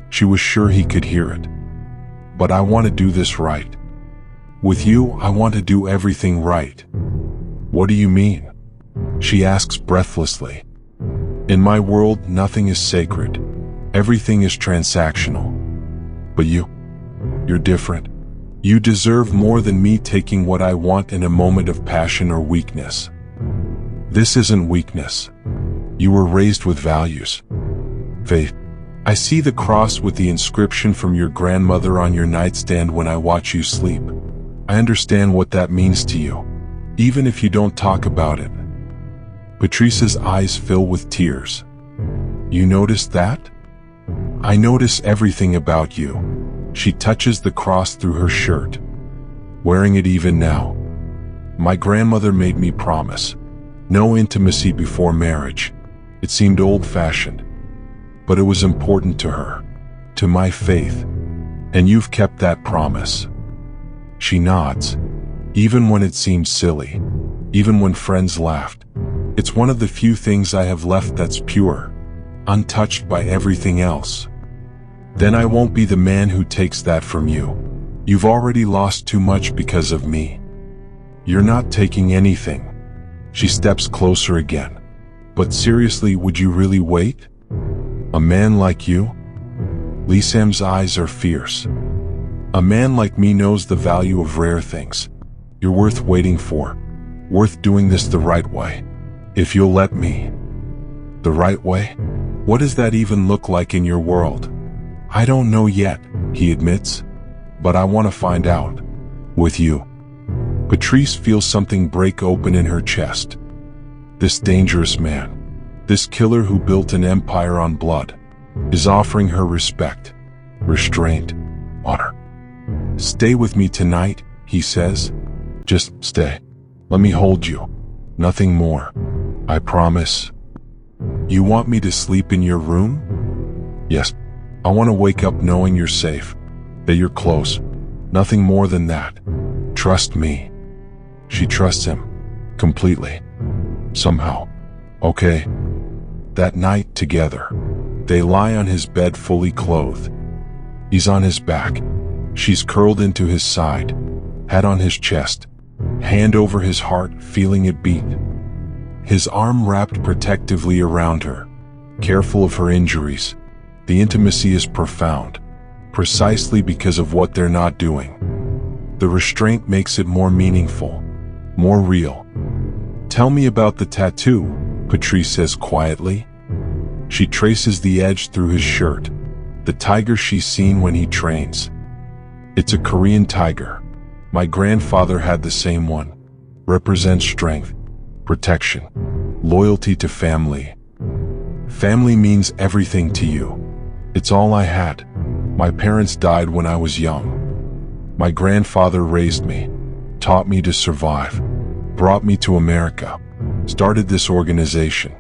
She was sure he could hear it. "But I want to do this right. With you, I want to do everything right." "What do you mean?" she asks breathlessly. "In my world, nothing is sacred. Everything is transactional. But you're different. You deserve more than me taking what I want in a moment of passion or weakness." "This isn't weakness. You were raised with values. Faith. I see the cross with the inscription from your grandmother on your nightstand when I watch you sleep. I understand what that means to you, even if you don't talk about it." Patrice's eyes fill with tears. "You noticed that?" "I notice everything about you." She touches the cross through her shirt, wearing it even now. "My grandmother made me promise. No intimacy before marriage. It seemed old-fashioned, but it was important to her, to my faith, and you've kept that promise." She nods, even when it seemed silly, even when friends laughed. "It's one of the few things I have left that's pure, untouched by everything else." "Then I won't be the man who takes that from you. You've already lost too much because of me." "You're not taking anything." She steps closer again. "But seriously, would you really wait? A man like you?" Sam's eyes are fierce. "A man like me knows the value of rare things. You're worth waiting for, worth doing this the right way. If you'll let me." "The right way? What does that even look like in your world?" "I don't know yet," he admits, "but I want to find out. With you." Patrice feels something break open in her chest. This dangerous man, This killer who built an empire on blood is offering her respect, restraint, honor. "Stay with me tonight," he says. "Just stay. Let me hold you. Nothing more. I promise." "You want me to sleep in your room?" "Yes. I want to wake up knowing you're safe, that you're close. Nothing more than that. Trust me." She trusts him. Completely. Somehow. Okay. That night, together, they lie on his bed fully clothed. He's on his back. She's curled into his side, head on his chest, hand over his heart, feeling it beat. His arm wrapped protectively around her, careful of her injuries. The intimacy is profound, precisely because of what they're not doing. The restraint makes it more meaningful, more real. "Tell me about the tattoo," Patrice says quietly. She traces the edge through his shirt, the tiger she's seen when he trains. "It's a Korean tiger. My grandfather had the same one. Represents strength, protection, loyalty to family. Family means everything to you. It's all I had. My parents died when I was young. My grandfather raised me, taught me to survive, brought me to America, started this organization.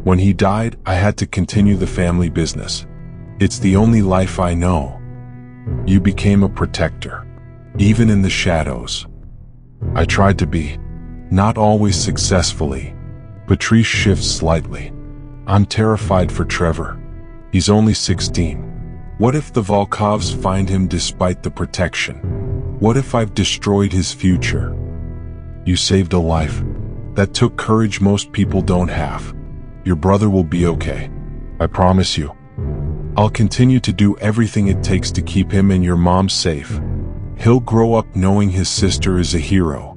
When he died, I had to continue the family business. It's the only life I know. You became a protector, even in the shadows. I tried to be, not always successfully." Patrice shifts slightly. "I'm terrified for Trevor. He's only 16. What if the Volkovs find him despite the protection? What if I've destroyed his future?" "You saved a life. That took courage most people don't have. Your brother will be okay. I promise you. I'll continue to do everything it takes to keep him and your mom safe. He'll grow up knowing his sister is a hero."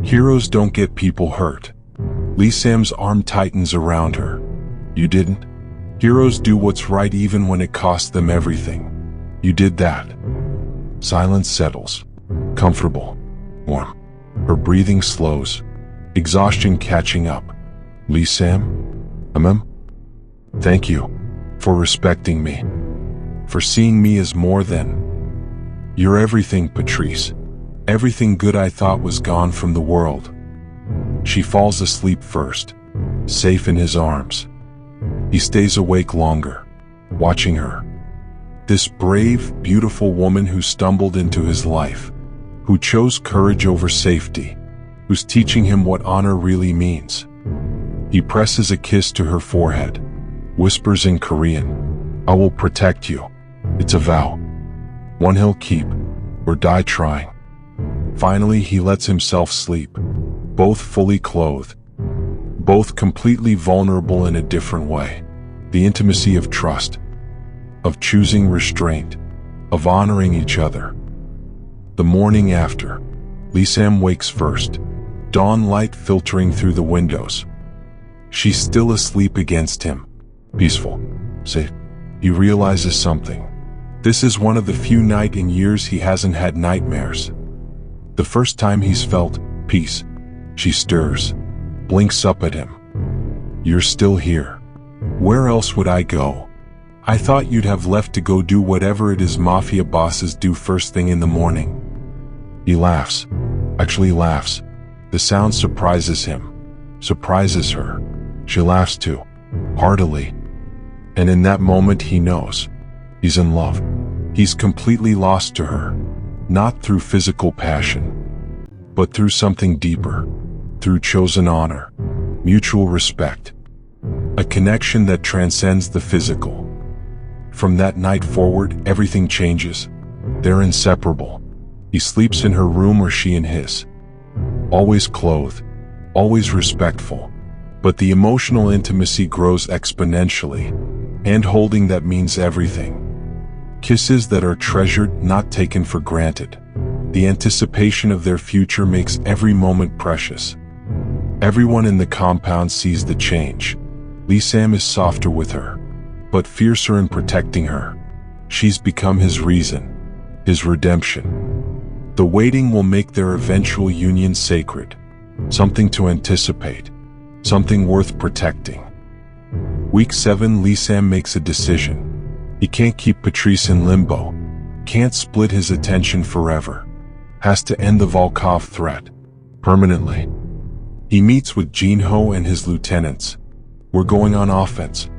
Heroes don't get people hurt. Lee Sam's arm tightens around her. "You didn't? Heroes do what's right even when it costs them everything. You did that." Silence settles. Comfortable. Warm. Her breathing slows. Exhaustion catching up. "Lee Sam? Thank you. For respecting me. For seeing me as more than. You're everything, Patrice. Everything good I thought was gone from the world." She falls asleep first, safe in his arms. He stays awake longer, watching her. This brave, beautiful woman who stumbled into his life, who chose courage over safety, who's teaching him what honor really means. He presses a kiss to her forehead, whispers in Korean, "I will protect you. It's a vow. One he'll keep, or die trying." Finally, he lets himself sleep, both fully clothed, both completely vulnerable in a different way. The intimacy of trust, of choosing restraint, of honoring each other. The morning after, Lee Sam wakes first, dawn light filtering through the windows. She's still asleep against him, peaceful, safe. He realizes something. This is one of the few nights in years he hasn't had nightmares. The first time he's felt peace. She stirs, blinks up at him. "You're still here. Where else would I go? I thought you'd have left to go do whatever it is mafia bosses do first thing in the morning." He laughs, actually laughs. The sound surprises him, surprises her. She laughs too, heartily. And in that moment he knows. He's in love. He's completely lost to her. Not through physical passion, but through something deeper. Through chosen honor, mutual respect. A connection that transcends the physical. From that night forward, everything changes. They're inseparable. He sleeps in her room or she in his. Always clothed, always respectful. But the emotional intimacy grows exponentially. Hand-holding that means everything. Kisses that are treasured, not taken for granted. The anticipation of their future makes every moment precious. Everyone in the compound sees the change. Lee Sam is softer with her, but fiercer in protecting her. She's become his reason, his redemption. The waiting will make their eventual union sacred. Something to anticipate. something worth protecting. Week 7, Lissam makes a decision. He can't keep Patrice in limbo, can't split his attention forever, has to end the Volkov threat, permanently. He meets with Jinho and his lieutenants. We're going on offense.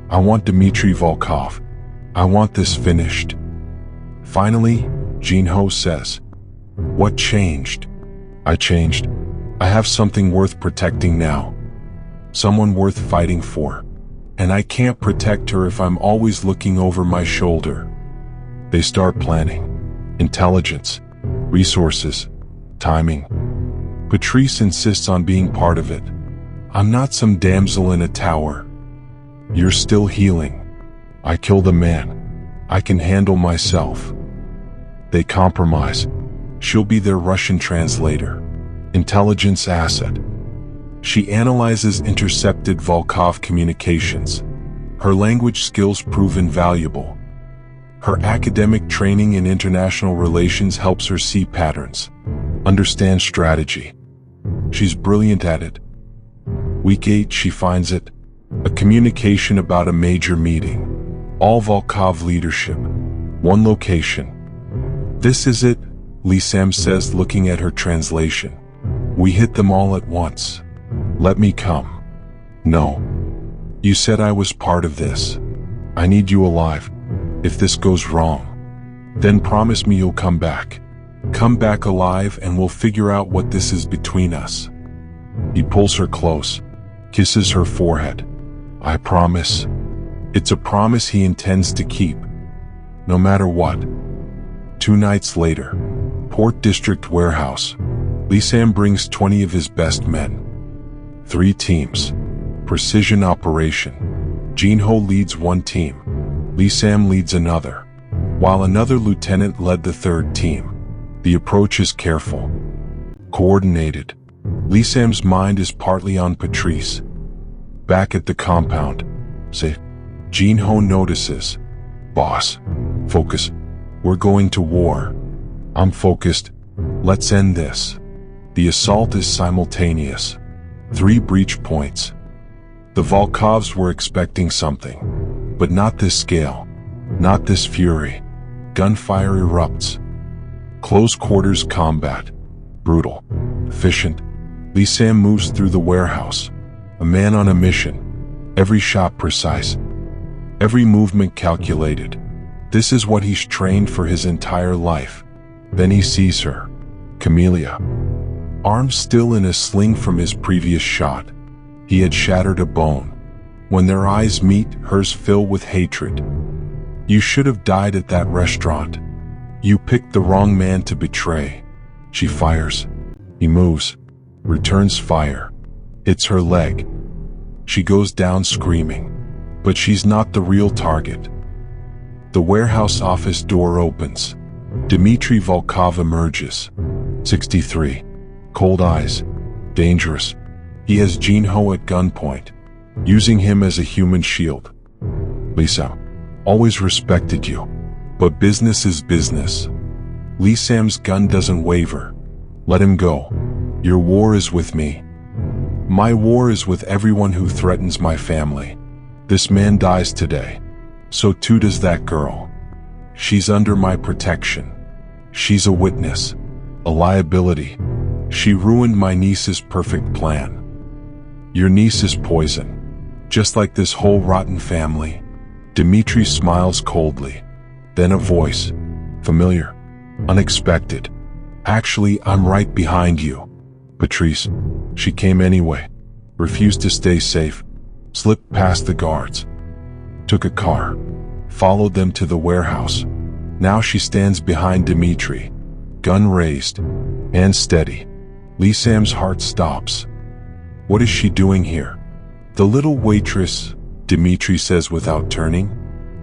I want Dmitry Volkov. I want this finished. Finally, Jinho says, "What changed?" "I changed. I have something worth protecting now. Someone worth fighting for. And I can't protect her if I'm always looking over my shoulder." They start planning. Intelligence, resources, timing. Patrice insists on being part of it. "I'm not some damsel in a tower. You're still healing. I killed a man. I can handle myself." They compromise. She'll be their Russian translator, intelligence asset. She analyzes intercepted Volkov communications. Her language skills prove invaluable. Her academic training in international relations helps her see patterns, understand strategy. She's brilliant at it. Week 8, she finds it. A communication about a major meeting. All Volkov leadership. One location. "This is it," Lissam says, looking at her translation. "We hit them all at once. Let me come." "No. You said I was part of this. I need you alive. If this goes wrong, then promise me you'll come back. Come back alive and we'll figure out what this is between us." He pulls her close, kisses her forehead. "I promise." It's a promise he intends to keep, no matter what. 2 nights later, Port District warehouse. Lissam brings 20 of his best men. 3 teams. Precision operation. Jinho leads one team. Lissam leads another, while another lieutenant led the 3rd team. The approach is careful, coordinated. Lissam's mind is partly on Patrice. Back at the compound, Jinho notices. "Boss, focus. We're going to war." "I'm focused. Let's end this." The assault is simultaneous. 3 breach points. The Volkovs were expecting something, but not this scale, not this fury. Gunfire erupts. Close quarters combat. Brutal. Efficient. Lissam moves through the warehouse. A man on a mission. Every shot precise. Every movement calculated. This is what he's trained for his entire life. Then he sees her. Camellia. Arm still in a sling from his previous shot. He had shattered a bone. When their eyes meet, hers fill with hatred. "You should have died at that restaurant. You picked the wrong man to betray." She fires. He moves. Returns fire. Hits her leg. She goes down screaming. But she's not the real target. The warehouse office door opens. Dmitry Volkov emerges. 63. Cold eyes. Dangerous. He has Jinho at gunpoint, using him as a human shield. "Lissam, always respected you, but business is business." Lissam's gun doesn't waver. "Let him go. Your war is with me. My war is with everyone who threatens my family. This man dies today. So too does that girl. She's under my protection. She's a witness, a liability. She ruined my niece's perfect plan. Your niece is poison, just like this whole rotten family." Dmitry smiles coldly. Then a voice, familiar, unexpected. "Actually, I'm right behind you." Patrice. She came anyway. Refused to stay safe. Slipped past the guards. Took a car. Followed them to the warehouse. Now she stands behind Dmitry. Gun raised. Hand steady. Lissam's heart stops. What is she doing here? "The little waitress," Dmitry says without turning.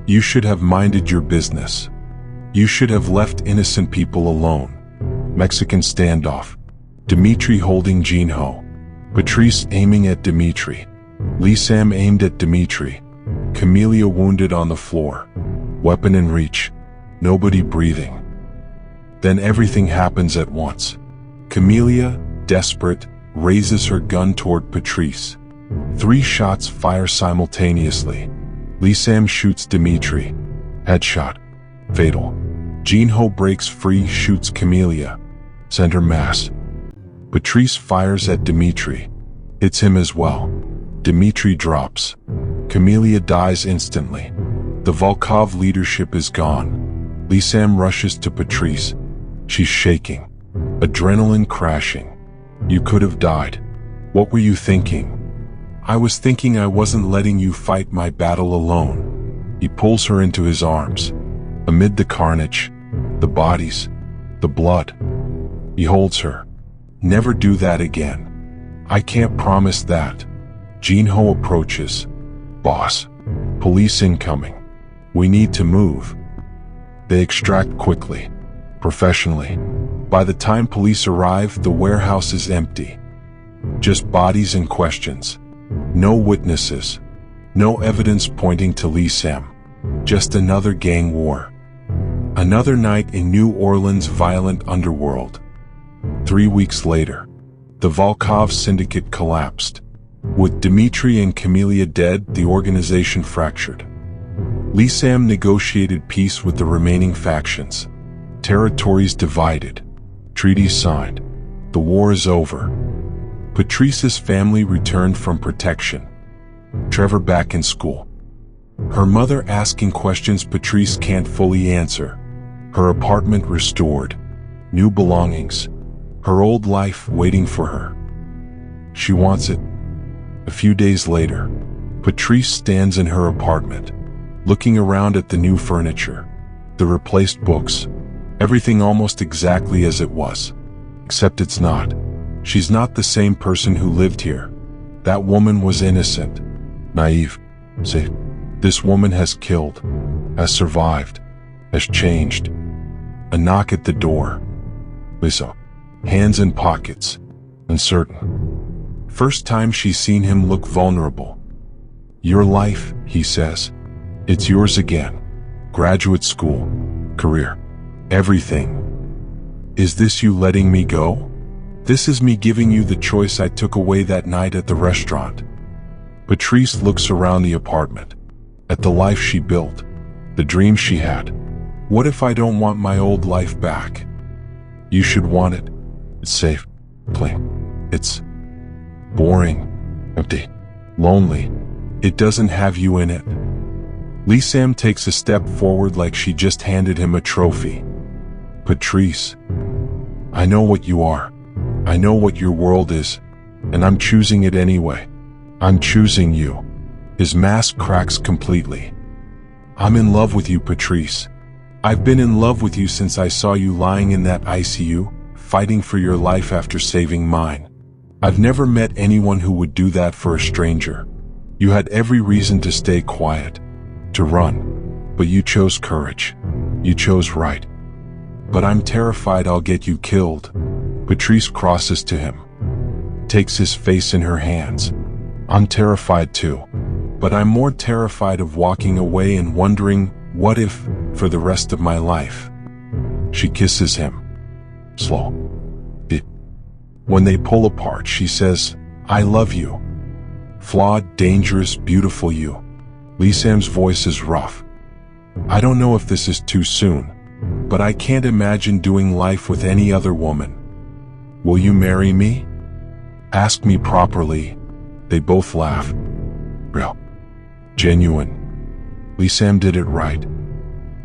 "You should have minded your business. You should have left innocent people alone." Mexican standoff. Dmitry holding Jinho. Patrice aiming at Dmitry. Lissam aimed at Dmitry. Camellia wounded on the floor. Weapon in reach. Nobody breathing. Then everything happens at once. Camellia, desperate, raises her gun toward Patrice. 3 shots fire simultaneously. Lee Sam shoots Dimitri. Headshot. Fatal. Jinho breaks free, shoots Camellia. Center mass. Patrice fires at Dimitri. Hits him as well. Dimitri drops. Camellia dies instantly. The Volkov leadership is gone. Lee Sam rushes to Patrice. She's shaking. Adrenaline crashing. You could have died. What were you thinking? I was thinking I wasn't letting you fight my battle alone. He pulls her into his arms. Amid the carnage, the bodies, the blood, he holds her. Never do that again. I can't promise that. Jinho approaches. Boss. Police incoming. We need to move. They extract quickly, professionally. By the time police arrive, the warehouse is empty. Just bodies and questions. No witnesses. No evidence pointing to Lee Sam. Just another gang war. Another night in New Orleans' violent underworld. 3 weeks later, the Volkov syndicate collapsed. With Dimitri and Camellia dead, the organization fractured. Lee Sam negotiated peace with the remaining factions. Territories divided. Treaties signed. The war is over. Patrice's family returned from protection. Trevor back in school. Her mother asking questions Patrice can't fully answer. Her apartment restored. New belongings. Her old life waiting for her. She wants it. A few days later, Patrice stands in her apartment, looking around at the new furniture, the replaced books, everything almost exactly as it was. Except it's not. She's not the same person who lived here. That woman was innocent, naive, safe. This woman has killed, has survived, has changed. A knock at the door. Lisa, hands in pockets, uncertain. First time she's seen him look vulnerable. Your life, he says. It's yours again. Graduate school, career, everything. Is this you letting me go? This is me giving you the choice I took away that night at the restaurant. Patrice looks around the apartment, at the life she built, the dreams she had. What if I don't want my old life back? You should want it. It's safe, clean. It's boring, empty, lonely. It doesn't have you in it. Lee Sam takes a step forward like she just handed him a trophy. Patrice, I know what you are. I know what your world is, and I'm choosing it anyway. I'm choosing you. His mask cracks completely. I'm in love with you, Patrice. I've been in love with you since I saw you lying in that ICU, fighting for your life after saving mine. I've never met anyone who would do that for a stranger. You had every reason to stay quiet, to run, but you chose courage. You chose right. But I'm terrified I'll get you killed. Patrice crosses to him, takes his face in her hands. I'm terrified too, but I'm more terrified of walking away and wondering, what if, for the rest of my life? She kisses him. Slow. Deep. When they pull apart, she says, I love you. Flawed, dangerous, beautiful you. Lee Sam's voice is rough. I don't know if this is too soon, but I can't imagine doing life with any other woman. Will you marry me? Ask me properly. They both laugh. Real. Genuine. Lee Sam did it right.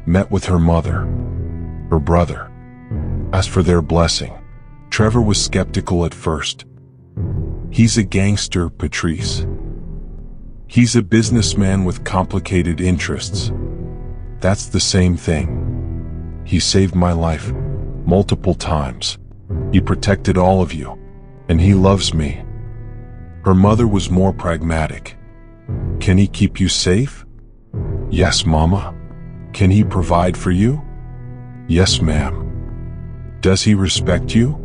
Met with her mother, her brother. Asked for their blessing. Trevor was skeptical at first. He's a gangster, Patrice. He's a businessman with complicated interests. That's the same thing. He saved my life multiple times. He protected all of you, and he loves me. Her mother was more pragmatic. Can he keep you safe? Yes, Mama. Can he provide for you? Yes, ma'am. Does he respect you?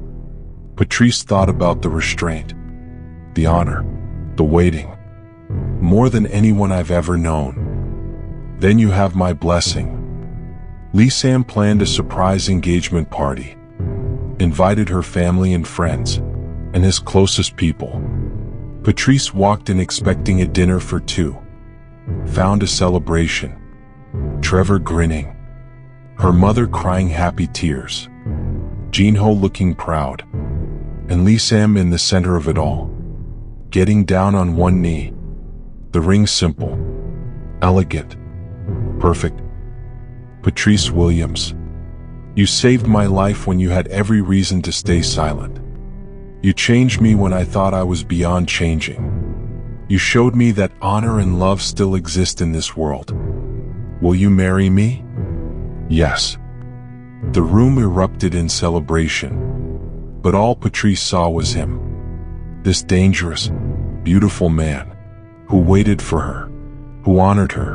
Patrice thought about the restraint, the honor, the waiting. More than anyone I've ever known. Then you have my blessing. Lee Sam planned a surprise engagement party. Invited her family and friends, and his closest people. Patrice walked in expecting a dinner for two. Found a celebration. Trevor grinning. Her mother crying happy tears. Jinho looking proud. And Lee Sam in the center of it all. Getting down on one knee. The ring simple. Elegant. Perfect. Patrice Williams. You saved my life when you had every reason to stay silent. You changed me when I thought I was beyond changing. You showed me that honor and love still exist in this world. Will you marry me? Yes. The room erupted in celebration, but all Patrice saw was him. This dangerous, beautiful man, who waited for her, who honored her,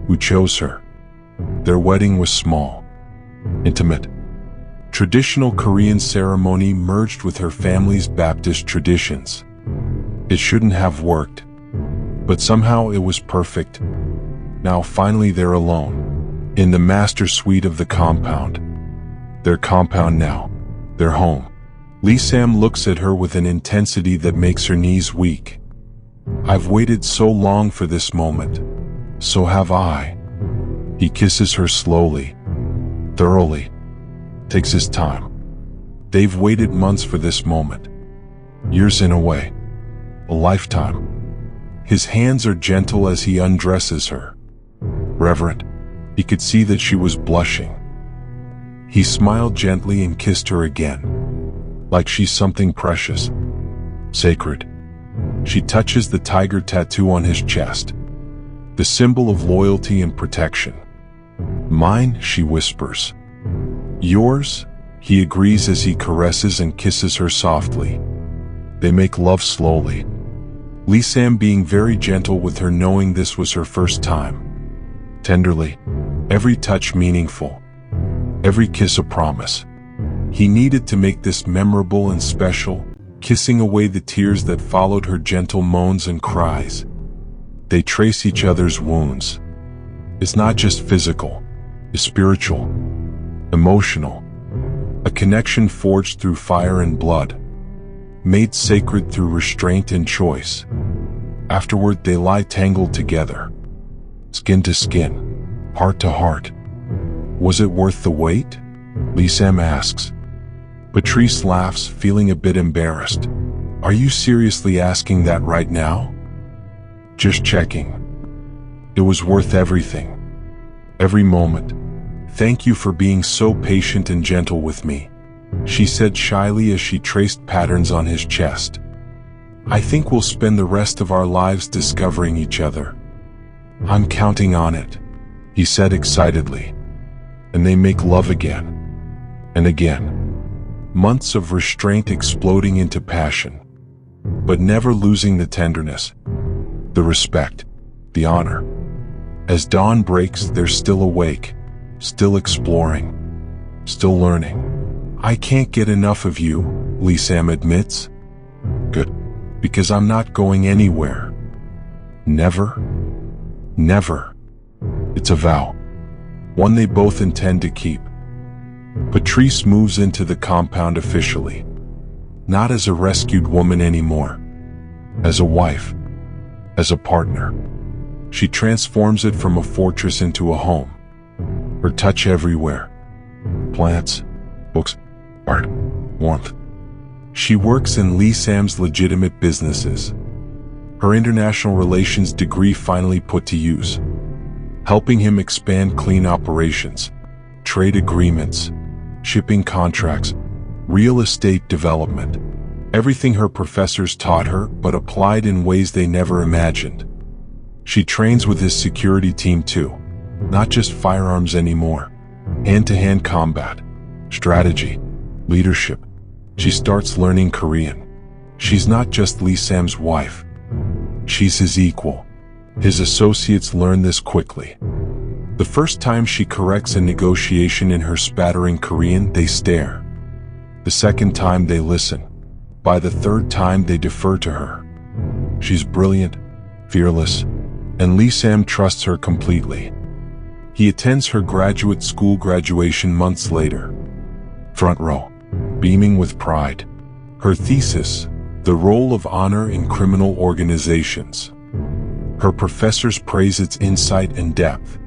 who chose her. Their wedding was small, intimate. Traditional Korean ceremony merged with her family's Baptist traditions. It shouldn't have worked, but somehow it was perfect. Now finally they're alone, in the master suite of the compound. Their compound now, their home. Lee Sam looks at her with an intensity that makes her knees weak. I've waited so long for this moment. So have I. He kisses her slowly, thoroughly, takes his time. They've waited months for this moment. Years in a way. A lifetime. His hands are gentle as he undresses her. Reverent. He could see that she was blushing. He smiled gently and kissed her again. Like she's something precious. Sacred. She touches the tiger tattoo on his chest. The symbol of loyalty and protection. Mine, she whispers. Yours, he agrees as he caresses and kisses her softly. They make love slowly. Lee Sam being very gentle with her, knowing this was her first time. Tenderly, every touch meaningful, every kiss a promise. He needed to make this memorable and special, kissing away the tears that followed her gentle moans and cries. They trace each other's wounds. It's not just physical, it's spiritual, emotional. A connection forged through fire and blood, made sacred through restraint and choice. Afterward they lie tangled together, skin to skin, heart to heart. Was it worth the wait? Lee Sam asks. Patrice laughs, feeling a bit embarrassed. Are you seriously asking that right now? Just checking. It was worth everything. Every moment. Thank you for being so patient and gentle with me, she said shyly as she traced patterns on his chest. I think we'll spend the rest of our lives discovering each other. I'm counting on it, he said excitedly. And they make love again. And again. Months of restraint exploding into passion. But never losing the tenderness, the respect, the honor. As dawn breaks, they're still awake, still exploring, still learning. I can't get enough of you, Lee Sam admits. Good, because I'm not going anywhere. Never, never. It's a vow, one they both intend to keep. Patrice moves into the compound officially, not as a rescued woman anymore, as a wife, as a partner. She transforms it from a fortress into a home. Her touch everywhere. Plants, books, art, warmth. She works in Lee Sam's legitimate businesses. Her international relations degree finally put to use, helping him expand clean operations, trade agreements, shipping contracts, real estate development. Everything her professors taught her, but applied in ways they never imagined. She trains with his security team too, not just firearms anymore. Hand-to-hand combat, strategy, leadership. She starts learning Korean. She's not just Lee Sam's wife. She's his equal. His associates learn this quickly. The first time she corrects a negotiation in her spattering Korean, they stare. The second time they listen. By the third time they defer to her. She's brilliant, fearless, and Lee Sam trusts her completely. He attends her graduate school graduation months later. Front row, beaming with pride. Her thesis, The role of honor in criminal organizations. Her professors praise its insight and depth.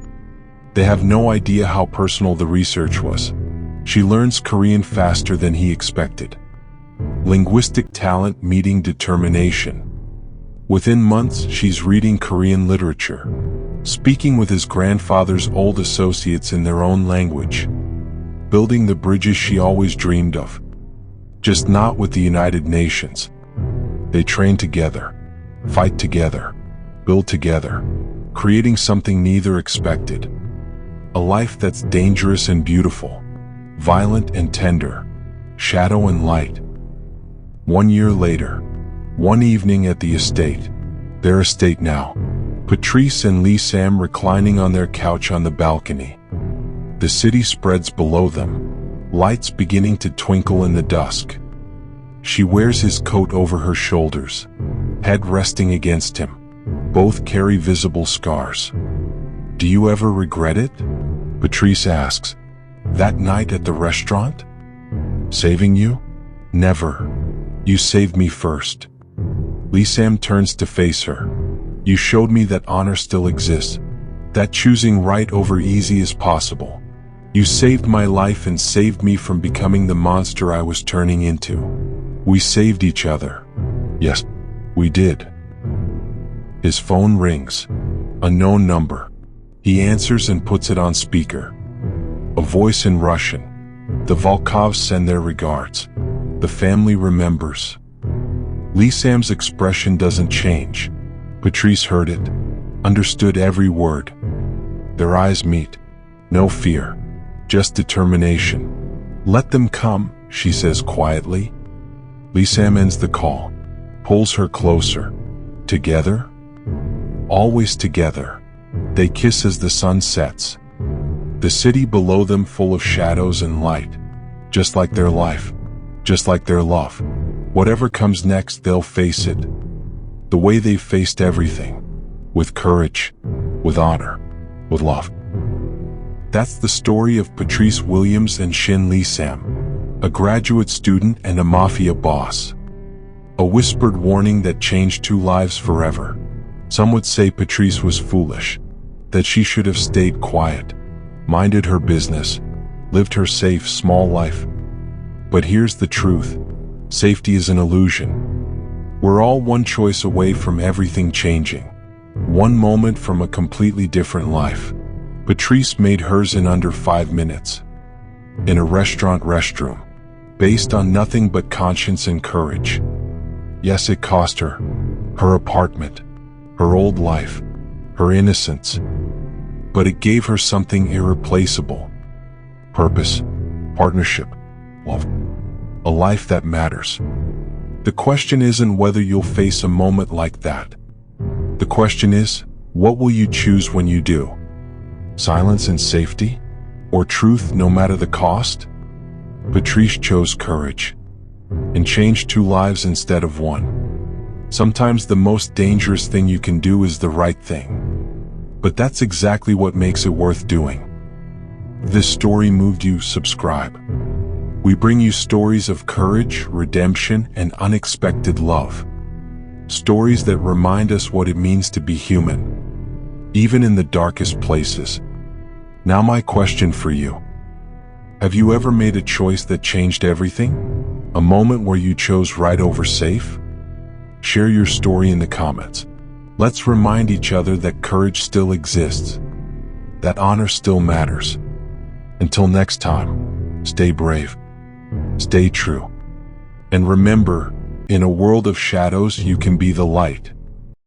They have no idea how personal the research was. She learns Korean faster than he expected. Linguistic talent meeting determination. Within months, she's reading Korean literature, speaking with his grandfather's old associates in their own language, building the bridges she always dreamed of. Just not with the United Nations. They train together, fight together, build together, creating something neither expected. A life that's dangerous and beautiful, violent and tender, shadow and light. 1 year later, one evening at the estate, their estate now, Patrice and Lee Sam reclining on their couch on the balcony. The city spreads below them, lights beginning to twinkle in the dusk. She wears his coat over her shoulders, head resting against him. Both carry visible scars. Do you ever regret it? Patrice asks. That night at the restaurant? Saving you? Never. You saved me first. Lee Sam turns to face her. You showed me that honor still exists, that choosing right over easy is possible. You saved my life and saved me from becoming the monster I was turning into. We saved each other. Yes, we did. His phone rings. Unknown number. He answers and puts it on speaker. A voice in Russian. The Volkovs send their regards. The family remembers. Lee Sam's expression doesn't change. Patrice heard it, understood every word. Their eyes meet. No fear, just determination. Let them come, she says quietly. Lee Sam ends the call, pulls her closer. Together? Always together. They kiss as the sun sets. The city below them full of shadows and light. Just like their life. Just like their love. Whatever comes next, they'll face it. The way they've faced everything. With courage. With honor. With love. That's the story of Patrice Williams and Shin Lee Sam. A graduate student and a mafia boss. A whispered warning that changed two lives forever. Some would say Patrice was foolish. That she should have stayed quiet. Minded her business. Lived her safe, small life. But here's the truth. Safety is an illusion. We're all one choice away from everything changing. One moment from a completely different life. Patrice made hers in under 5 minutes. In a restaurant restroom. Based on nothing but conscience and courage. Yes, it cost her. Her apartment. Her old life. Her innocence. But it gave her something irreplaceable. Purpose. Partnership. Love. A life that matters. The question isn't whether you'll face a moment like that. The question is, what will you choose when you do? Silence and safety? Or truth no matter the cost? Patrice chose courage. And changed 2 lives instead of 1. Sometimes the most dangerous thing you can do is the right thing. But that's exactly what makes it worth doing. If this story moved you, subscribe. We bring you stories of courage, redemption, and unexpected love. Stories that remind us what it means to be human, even in the darkest places. Now my question for you. Have you ever made a choice that changed everything? A moment where you chose right over safe? Share your story in the comments. Let's remind each other that courage still exists, that honor still matters. Until next time, stay brave, stay true, and remember, in a world of shadows you can be the light.